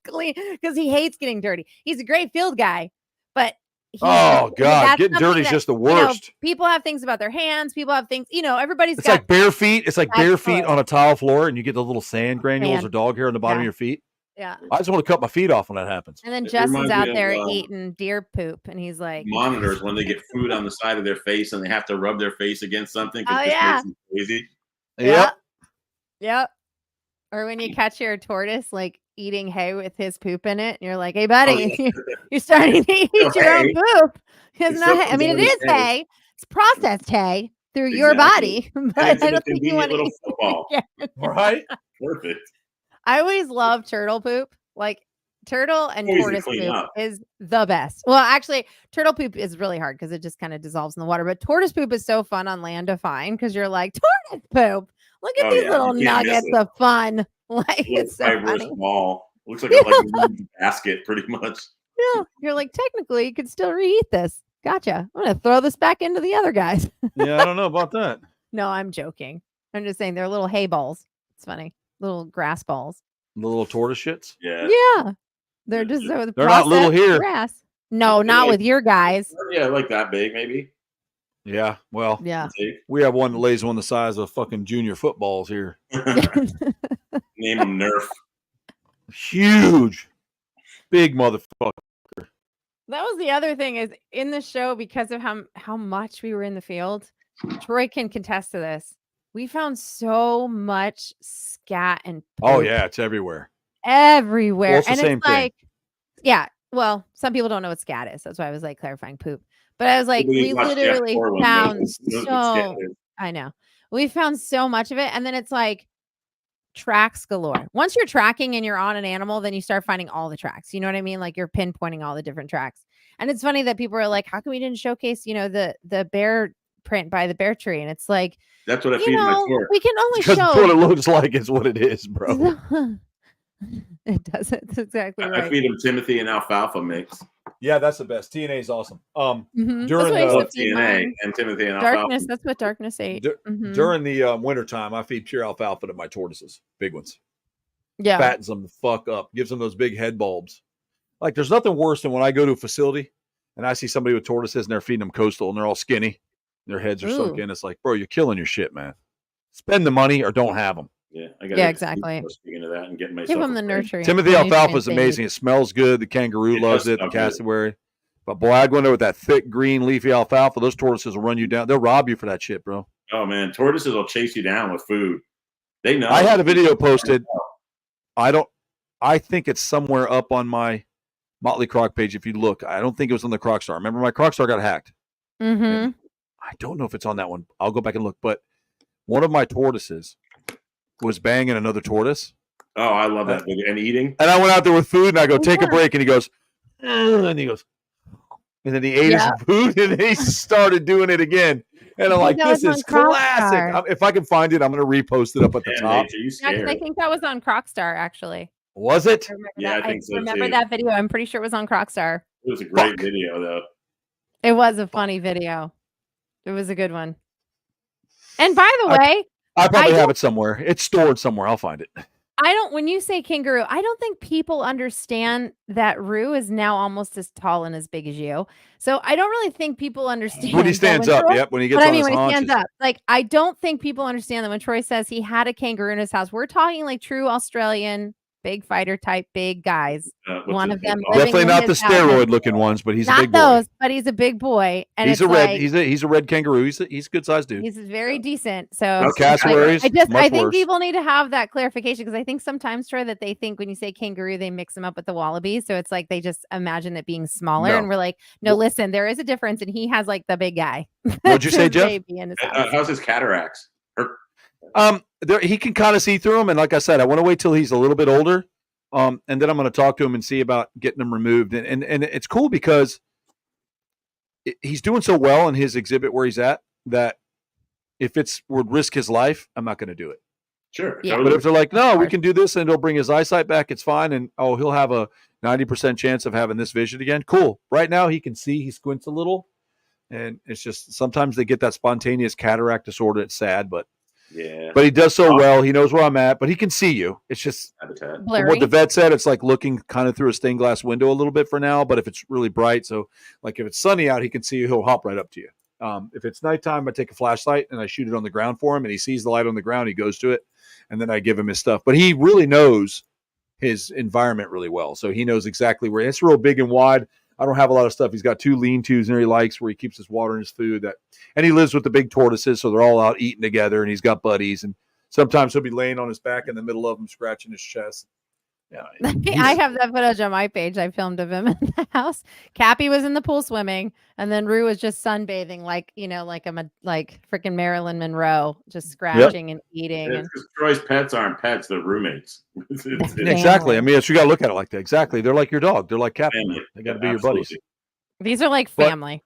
because he hates getting dirty. He's a great field guy, but God, getting dirty is just the worst. People have things about their hands. People have things, everybody's It's like bare feet. It's like bare feet on a tile floor, and you get the little sand granules or dog hair on the bottom of your feet. Yeah. I just want to cut my feet off when that happens. And then Justin's out there eating deer poop, and he's like monitors when they get food on the side of their face and they have to rub their face against something. Oh, yeah. Makes them crazy. Yep. Or when you catch your tortoise like eating hay with his poop in it, and you're like, "Hey, buddy, you're starting to eat your own poop." It's not hay. I mean, it is hay. It's processed hay through your body, but I don't think you want to eat football. Right? Perfect. I always love turtle poop. Like turtle and tortoise poop is the best. Well, actually, turtle poop is really hard because it just kind of dissolves in the water. But tortoise poop is so fun on land to find because you're like, tortoise poop. Look at these little nuggets of fun. Like it's so funny. Ball. Looks like a basket, pretty much. Yeah, you're like technically you could still reheat this. Gotcha. I'm gonna throw this back into the other guys. Yeah, I don't know about that. No, I'm joking. I'm just saying they're little hay balls. It's funny. Little grass balls. The little tortoise shits? Yeah. They're just they're not little here. Grass. No, not with your guys. Yeah, like that big, maybe. Yeah. Well, yeah. We have one that lays one the size of fucking junior footballs here. Name him Nerf. Huge. Big motherfucker. That was the other thing is in the show, because of how much we were in the field, Troy can contest to this. We found so much scat and poop. Oh yeah, it's everywhere. Everywhere. Well, it's and the same it's like, yeah, well, some people don't know what scat is. That's why I was like clarifying poop. But I was like, we literally found I know. We found so much of it. And then it's like tracks galore. Once you're tracking and you're on an animal, then you start finding all the tracks. You know what I mean? Like you're pinpointing all the different tracks. And it's funny that people are like, how come we didn't showcase, the bear print by the bear tree? And it's like, that's what I feed my tour. We can only show what it looks like is what it is, bro. It doesn't. That's exactly right. I feed him Timothy and alfalfa mix. Yeah, that's the best. TNA is awesome. During the TNA and Timothy and darkness, alfalfa. that's what darkness ate. During the wintertime, I feed pure alfalfa to my tortoises, big ones. Yeah, fattens them the fuck up, gives them those big head bulbs. Like, there's nothing worse than when I go to a facility and I see somebody with tortoises and they're feeding them coastal and they're all skinny, their heads are sunk in. It's like, bro, you're killing your shit, man. Spend the money or don't have them. Yeah, exactly. Speaking of that, and getting myself. Give them the nurturing. Timothy alfalfa is amazing. It smells good. The kangaroo loves it. The cassowary. But boy, I go in there with that thick green leafy alfalfa. Those tortoises will run you down. They'll rob you for that shit, bro. Oh man, tortoises will chase you down with food. They know. I had a video posted. I think it's somewhere up on my Motley Croc page. If you look, I don't think it was on the Croc Star. Remember, my Croc Star got hacked. Mm-hmm. I don't know if it's on that one. I'll go back and look. But one of my tortoises was banging another tortoise. Oh, I love that video. And eating. And I went out there with food, and I go, take a break. And he goes, and he goes, and then he ate his food, and he started doing it again. And I'm like, this is classic. If I can find it, I'm going to repost it up at the top. I think that was on Crocstar, actually. Was it? I think so. I remember that video. I'm pretty sure it was on Crocstar. It was a great video, though. It was a funny video. It was a good one. And by the way, I probably have it somewhere. It's stored somewhere. I'll find it. When you say kangaroo, I don't think people understand that Rue is now almost as tall and as big as you. So I don't really think people understand. When he stands up, when he gets on his haunches. When he stands up. Like, I don't think people understand that when Troy says he had a kangaroo in his house, we're talking like true Australian, big fighter type, big guys. One of them definitely not the steroid looking ones, but he's a big boy. Not those, but he's a big boy. And he's a red. He's a red kangaroo. He's a good sized dude. He's very decent. So cassowaries. I think people need to have that clarification, because I think sometimes, Troy, that they think when you say kangaroo, they mix them up with the wallabies. So it's like they just imagine it being smaller, and we're like, no, listen, there is a difference, and he has like the big guy. What'd you say, Jeff? How's his cataracts? He can kind of see through them, and like I said, I want to wait till he's a little bit older. And then I'm going to talk to him and see about getting them removed. And it's cool because he's doing so well in his exhibit where he's at that if would risk his life, I'm not going to do it. Sure. Yeah. Totally. But if they're like, no, we course. can do this and it'll bring his eyesight back, it's fine. And he'll have a 90% chance of having this vision again. Cool. Right now he can see, he squints a little. And it's just sometimes they get that spontaneous cataract disorder. It's sad, but he does so well. He knows where I'm at, but he can see you. It's just habitat. Blurry. what the vet said. It's like looking kind of through a stained glass window a little bit for now. But if it's really bright, so like if it's sunny out, he can see you. He'll hop right up to you. If it's nighttime, I take a flashlight and I shoot it on the ground for him, and he sees the light on the ground. He goes to it, and then I give him his stuff. But he really knows his environment really well, so he knows exactly where. It's real big and wide. I don't have a lot of stuff. He's got 2 lean-tos in there he likes where he keeps his water and his food. And he lives with the big tortoises, so they're all out eating together, and he's got buddies. And sometimes he'll be laying on his back in the middle of them, scratching his chest. Yeah, I have that footage on my page. I filmed of him in the house. Cappy was in the pool swimming, and then Rue was just sunbathing, like freaking Marilyn Monroe, just scratching and eating. Yeah, because Troy's pets aren't pets; they're roommates. Exactly. I mean, you got to look at it like that. Exactly. They're like your dog. They're like Cappy. They got to be your buddies. These are like family.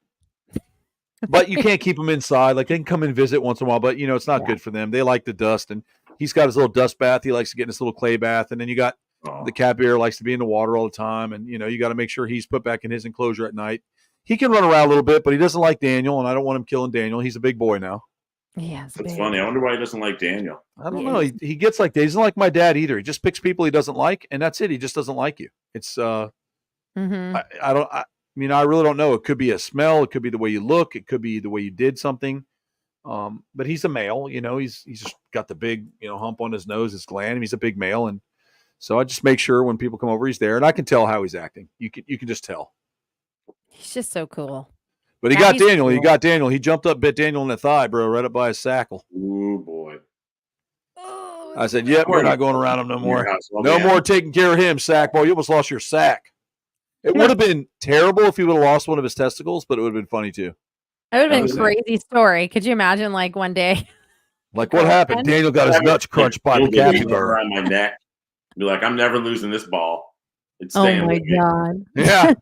But you can't keep them inside. Like they can come and visit once in a while, but it's not good for them. They like the dust, and he's got his little dust bath. He likes to get in his little clay bath, and then you got. The cat bear likes to be in the water all the time, and you got to make sure he's put back in his enclosure at night. He can run around a little bit, but he doesn't like Daniel, and I don't want him killing Daniel. He's a big boy now. Yeah, that's funny. I wonder why he doesn't like Daniel. I don't know. He gets like that. He doesn't like my dad either. He just picks people he doesn't like, and that's it. He just doesn't like you. It's I really don't know. It could be a smell. It could be the way you look. It could be the way you did something. But he's a male. He's just got the big hump on his nose, his gland. He's a big male, and so I just make sure when people come over, he's there, and I can tell how he's acting. You can just tell. He's just so cool. But he got Daniel. Cool. He got Daniel. He jumped up, bit Daniel in the thigh, bro, right up by his sackle. Ooh, boy. I said, yep, we're not going around him no more. No more taking care of him, sack boy. You almost lost your sack. It would have been terrible if he would have lost one of his testicles, but it would have been funny too. It would have been a crazy story. Could you imagine, like, one day? Like, what happened? Daniel got his nuts crunched by the capybara. Around my neck. Be like, I'm never losing this ball. It's staying with me. God. Yeah.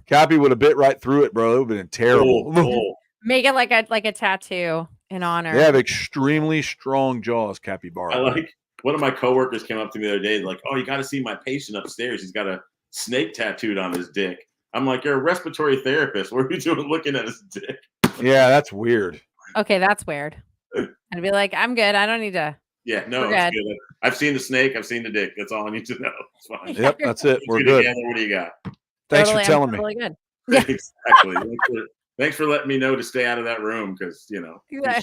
Cappy would have bit right through it, bro. It would have been terrible. Make it like a tattoo in honor. They have extremely strong jaws, capybara. I like one of my coworkers came up to me the other day, like, oh, you got to see my patient upstairs. He's got a snake tattooed on his dick. I'm like, you're a respiratory therapist. What are you doing looking at his dick? Yeah, that's weird. Okay, that's weird. I'd be like, I'm good. I don't need to. Yeah, no, it's good. I've seen the snake. I've seen the dick. That's all I need to know. It's fine. Yep, that's it. We're good. What do you got? Thanks for telling me. Good. Exactly. Thanks for letting me know to stay out of that room because,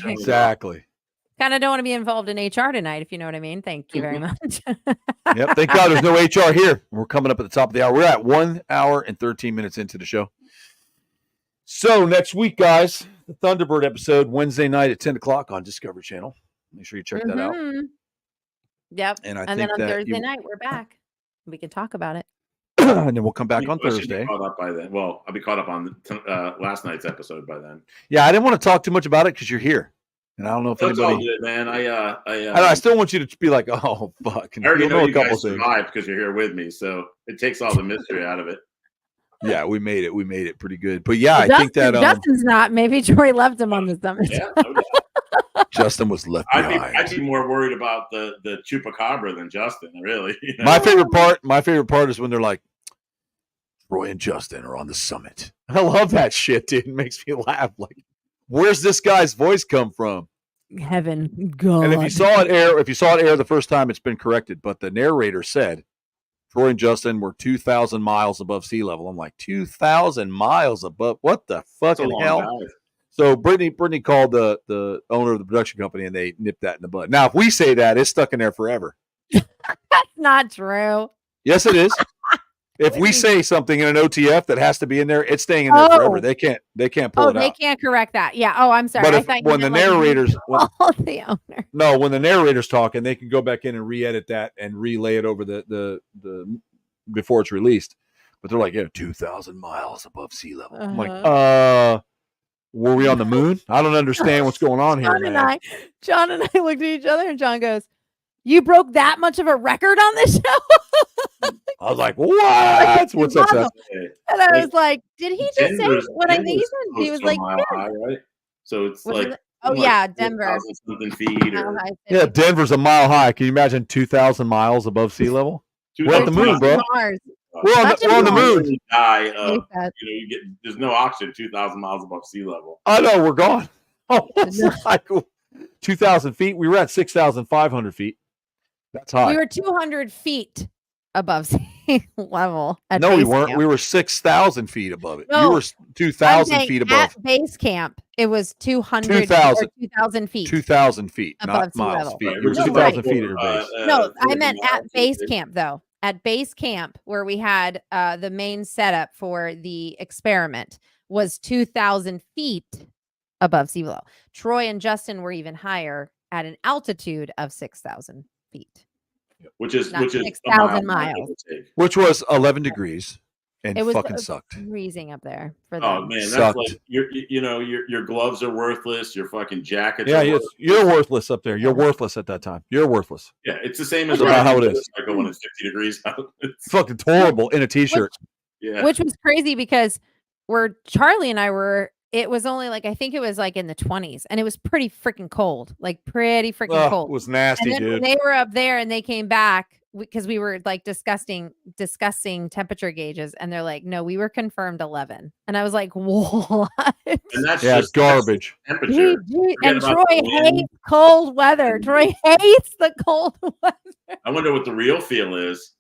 Exactly. Kind of don't want to be involved in HR tonight, if you know what I mean. Thank you very much. Yep. Thank God there's no HR here. We're coming up at the top of the hour. We're at 1 hour and 13 minutes into the show. So next week, guys, the Thunderbird episode, Wednesday night at 10 o'clock on Discovery Channel. Make sure you check that out. Yep. And then on Thursday night, we're back. We can talk about it. And then we'll come back on Thursday. Be caught up by then. Well, I'll be caught up on last night's episode by then. Yeah, I didn't want to talk too much about it because you're here. And I don't know if anybody. All good, man. I still want you to be like, oh, fuck. I already know you guys survived because you're here with me, so it takes all the mystery out of it. Yeah, we made it. We made it pretty good. But yeah, I think that Justin's not. Maybe Troy left him on the summit. Yeah, no doubt. Justin was left behind. I'd be more worried about the chupacabra than Justin. Really. My favorite part is when they're like, Roy and Justin are on the summit. I love that shit, dude. It makes me laugh. Like, where's this guy's voice come from? Heaven, God. And if you saw it air the first time, it's been corrected. But the narrator said Troy and Justin were 2,000 miles above sea level. I'm like, 2,000 miles above? What the fucking hell? Dive. So Brittany called the owner of the production company, and they nipped that in the bud. Now, if we say that, it's stuck in there forever. That's not true. Yes, it is. If we say something in an OTF that has to be in there, it's staying in there forever. They can't pull it out. They can't correct that. Yeah. Oh, I'm sorry. But when the owner. No, when the narrator's talking, they can go back in and re-edit that and relay it over the before it's released. But they're like, 2,000 miles above sea level. I'm like, were we on the moon? I don't understand what's going on here, man. John and I looked at each other, and John goes, "You broke that much of a record on this show?" I was like, what? What's up, Seth? And I was like, did he just say what I think he said? He was like, high, right? So it's like Oh like yeah, Denver. something feet or Yeah, Denver's a mile high. Can you imagine 2,000 miles above sea level? We're at the moon, bro. Mars. We're on the moon. You die of, you get there's no oxygen 2,000 miles above sea level. I know, we're gone. Oh, like 2,000 feet. We were at 6,500 feet. That's high. We were 200 feet above sea level. No, we weren't. Camp. We were 6,000 feet above it. No, you were 2,000 feet above. At base camp, it was 2,000 feet. 2,000 feet, above not miles. level. Feet. You were 2,000 feet at your base. No, I meant at base camp, though. At base camp, where we had the main setup for the experiment, was 2,000 feet above sea level. Troy and Justin were even higher at an altitude of 6,000 feet. Which is 6,000 miles. Which was 11 degrees and it was fucking sucked. Freezing up there for them. Oh man, that's like your gloves are worthless. Your fucking jackets. Yeah, you're worthless up there. You're worthless at that time. You're worthless. Yeah, it's the same as how it is. Like when it's 50 degrees out. It's fucking horrible in a t-shirt. Which was crazy because where Charlie and I were, it was only like, I think it was like in the 20s, and it was pretty freaking cold, like pretty freaking cold. It was nasty, and then dude. When they were up there and they came back because we were like discussing temperature gauges, and they're like, no, we were confirmed 11. And I was like, what? And that's just garbage. Temperature. And Troy hates cold weather. Troy hates the cold weather. I wonder what the real feel is.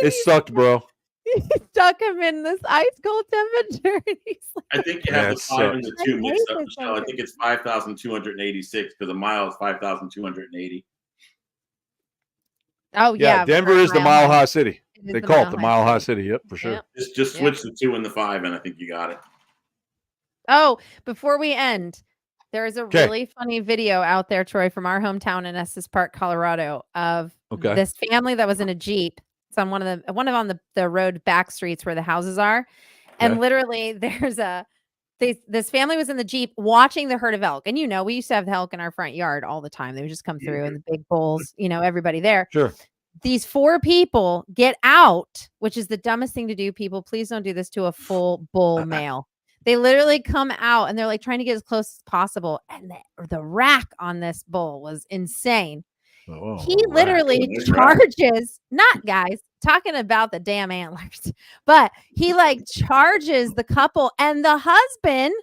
It sucked, bro. He stuck him in this ice cold temperature. Like, I think you have the 5 and the 2 mixed up, Michelle. I think it's 5,286 because a mile is 5,280. Oh yeah, Denver is the mile high city. They call it the mile high city. Yep, for sure. Yep. Just switch the 2 and the 5, and I think you got it. Oh, before we end, there is a really funny video out there, Troy, from our hometown in Estes Park, Colorado, of this family that was in a Jeep. It's on one of the road back streets where the houses are. And literally there's this family was in the Jeep watching the herd of elk. And we used to have elk in our front yard all the time. They would just come through and the big bulls, everybody there. Sure. These 4 people get out, which is the dumbest thing to do. People, please don't do this to a full bull male. They literally come out and they're like trying to get as close as possible. And the rack on this bull was insane. Oh, he literally charges, not guys talking about the damn antlers, but he like charges the couple, and the husband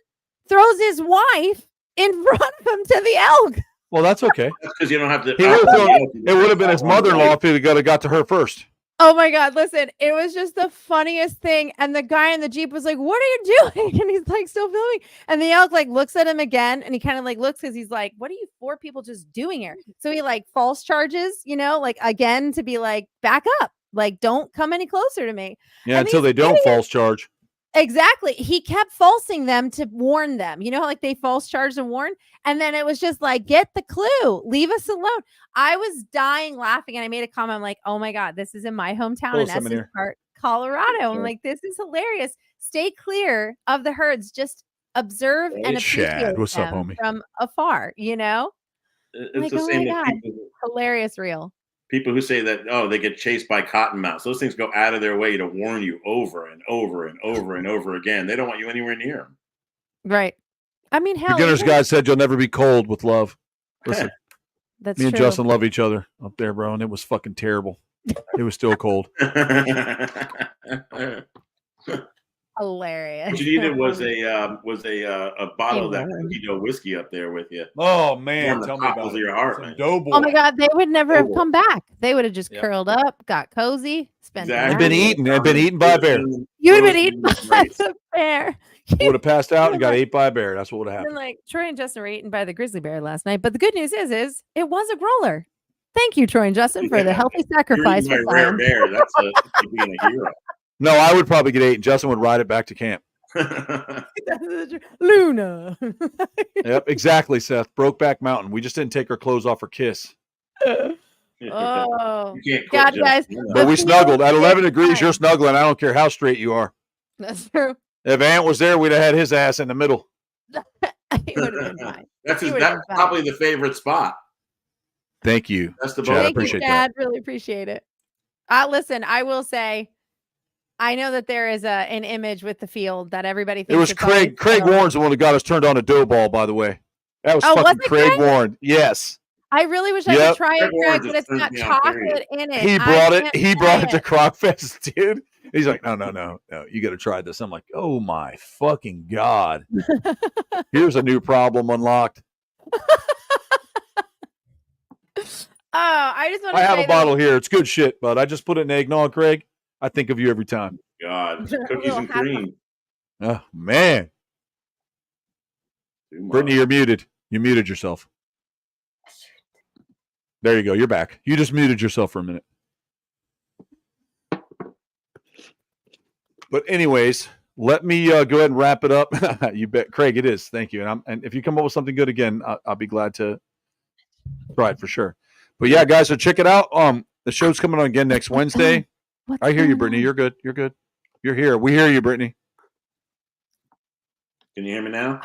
throws his wife in front of him to the elk. Well, that's okay. That's because you don't have to. It would have been his mother-in-law if he got to her first. Oh my God, listen, it was just the funniest thing. And the guy in the Jeep was like, what are you doing? And he's like still filming. And the elk like looks at him again, and he kind of like looks because he's like, what are you 4 people just doing here? So he like false charges, like again to be like, back up, like don't come any closer to me. Yeah, until they don't false charge. Exactly. He kept falsing them to warn them. You know how like they false charged and warn? And then it was just like, get the clue. Leave us alone. I was dying laughing, and I made a comment. I'm like, oh my God, this is in my hometown in Estes Park, Colorado. I'm like, this is hilarious. Stay clear of the herds. Just observe and appreciate What's them up, homie? from afar, It's like, the same hilarious real. People who say that, they get chased by cottonmouths. Those things go out of their way to warn you over and over and over and over again. They don't want you anywhere near them. Right. I mean, hell. Beginner's Guide said you'll never be cold with love. Listen, that's me and Justin love each other up there, bro, and it was fucking terrible. It was still cold. Hilarious. What you needed was a bottle of that cookie dough whiskey up there with you. Oh man, tell me about your heart, man. Doughboy. Oh my God, they would never have come back. They would have just curled up, got cozy, spent. Exactly. Been eaten by a bear. You would have been eaten by a bear. Would have passed out and got ate by a bear. That's what would have happened. Like Troy and Justin were eaten by the grizzly bear last night. But the good news is it was a growler. Thank you, Troy and Justin, for the healthy sacrifice. You're a rare bear. That's being a hero. No, I would probably get eaten. Justin would ride it back to camp. Luna. Yep, exactly, Seth. Brokeback Mountain. We just didn't take our clothes off for kiss. Oh, you can't God, guys. But we snuggled. At 11 degrees, you're snuggling. I don't care how straight you are. That's true. If Ant was there, we'd have had his ass in the middle. He would have been fine. That's probably the favorite spot. Thank you. That's the Chad, I Thank appreciate you, Chad. Really appreciate it. Listen, I will say, I know that there is an image with the field that everybody thinks it was Craig. Craig Warren's the one that got us turned on a dough ball, by the way. That was Oh, was fucking it Craig Craig? Warren. Yes. I really wish I Yep. could try it, Craig Warren Craig, but just it's got turns me on, chocolate in it. He I brought it. can't He try brought it to it. Croc Fest, dude. He's like, no. You got to try this. I'm like, oh my fucking God. Here's a new problem unlocked. I just want to I have say a bottle here. It's good shit, but I just put it in eggnog, Craig. I think of you every time. God, cookies little and half- cream. Oh, man. Too much. Brittany, you're muted. You muted yourself. There you go. You're back. You just muted yourself for a minute. But anyways, let me go ahead and wrap it up. You bet, Craig. It is. Thank you. And if you come up with something good again, I'll be glad to try it for sure. But yeah, guys, so check it out. The show's coming on again next Wednesday. I hear you, Brittany. You're good. You're good. You're here. We hear you, Brittany. Can you hear me now?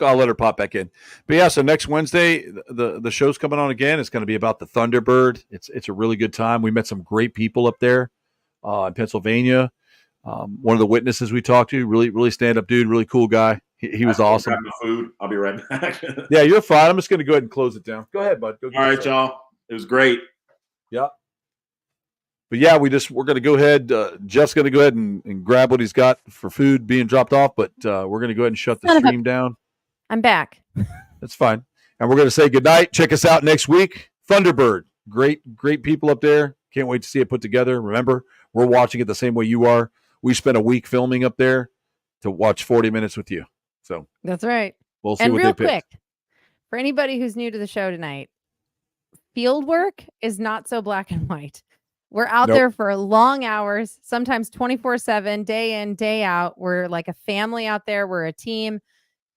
I'll let her pop back in. But yeah, so next Wednesday, the show's coming on again. It's going to be about the Thunderbird. It's a really good time. We met some great people up there in Pennsylvania. One of the witnesses we talked to, really stand up dude, really cool guy. He was awesome. Grab my food. I'll be right back. Yeah, you're fine. I'm just going to go ahead and close it down. Go ahead, bud. Go get All right, yourself. y'all. It was great. Yeah. But yeah, we're going to go ahead. Jeff's going to go ahead and grab what he's got for food being dropped off, but we're going to go ahead and shut the stream down. I'm back. That's fine. And we're going to say goodnight. Check us out next week. Thunderbird. Great people up there. Can't wait to see it put together. Remember, we're watching it the same way you are. We spent a week filming up there to watch 40 minutes with you. So That's right. We'll see and what real they pick. quick, for anybody who's new to the show tonight, field work is not so black and white. We're out there for long hours, sometimes 24/7, day in, day out. We're like a family out there. We're a team.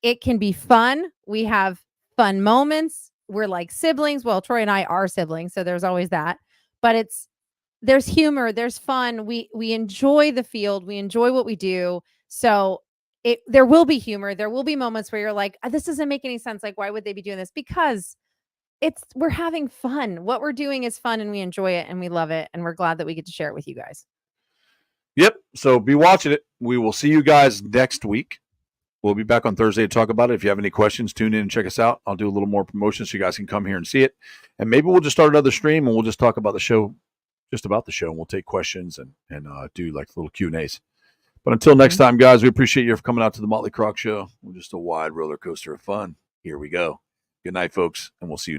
It can be fun. We have fun moments. We're like siblings. Well, Troy and I are siblings, so there's always that. But there's humor, there's fun. We enjoy the field. We enjoy what we do. So there will be humor. There will be moments where you're like, this doesn't make any sense. Like, why would they be doing this? Because we're having fun. What we're doing is fun and we enjoy it and we love it. And we're glad that we get to share it with you guys. Yep. So be watching it. We will see you guys next week. We'll be back on Thursday to talk about it. If you have any questions, tune in and check us out. I'll do a little more promotion so you guys can come here and see it. And maybe we'll just start another stream and we'll just talk about the show, just about the show. And we'll take questions and do like little Q&As. But until next time, guys, we appreciate you for coming out to the Motley Croc Show. We're just a wide roller coaster of fun. Here we go. Good night, folks, and we'll see you.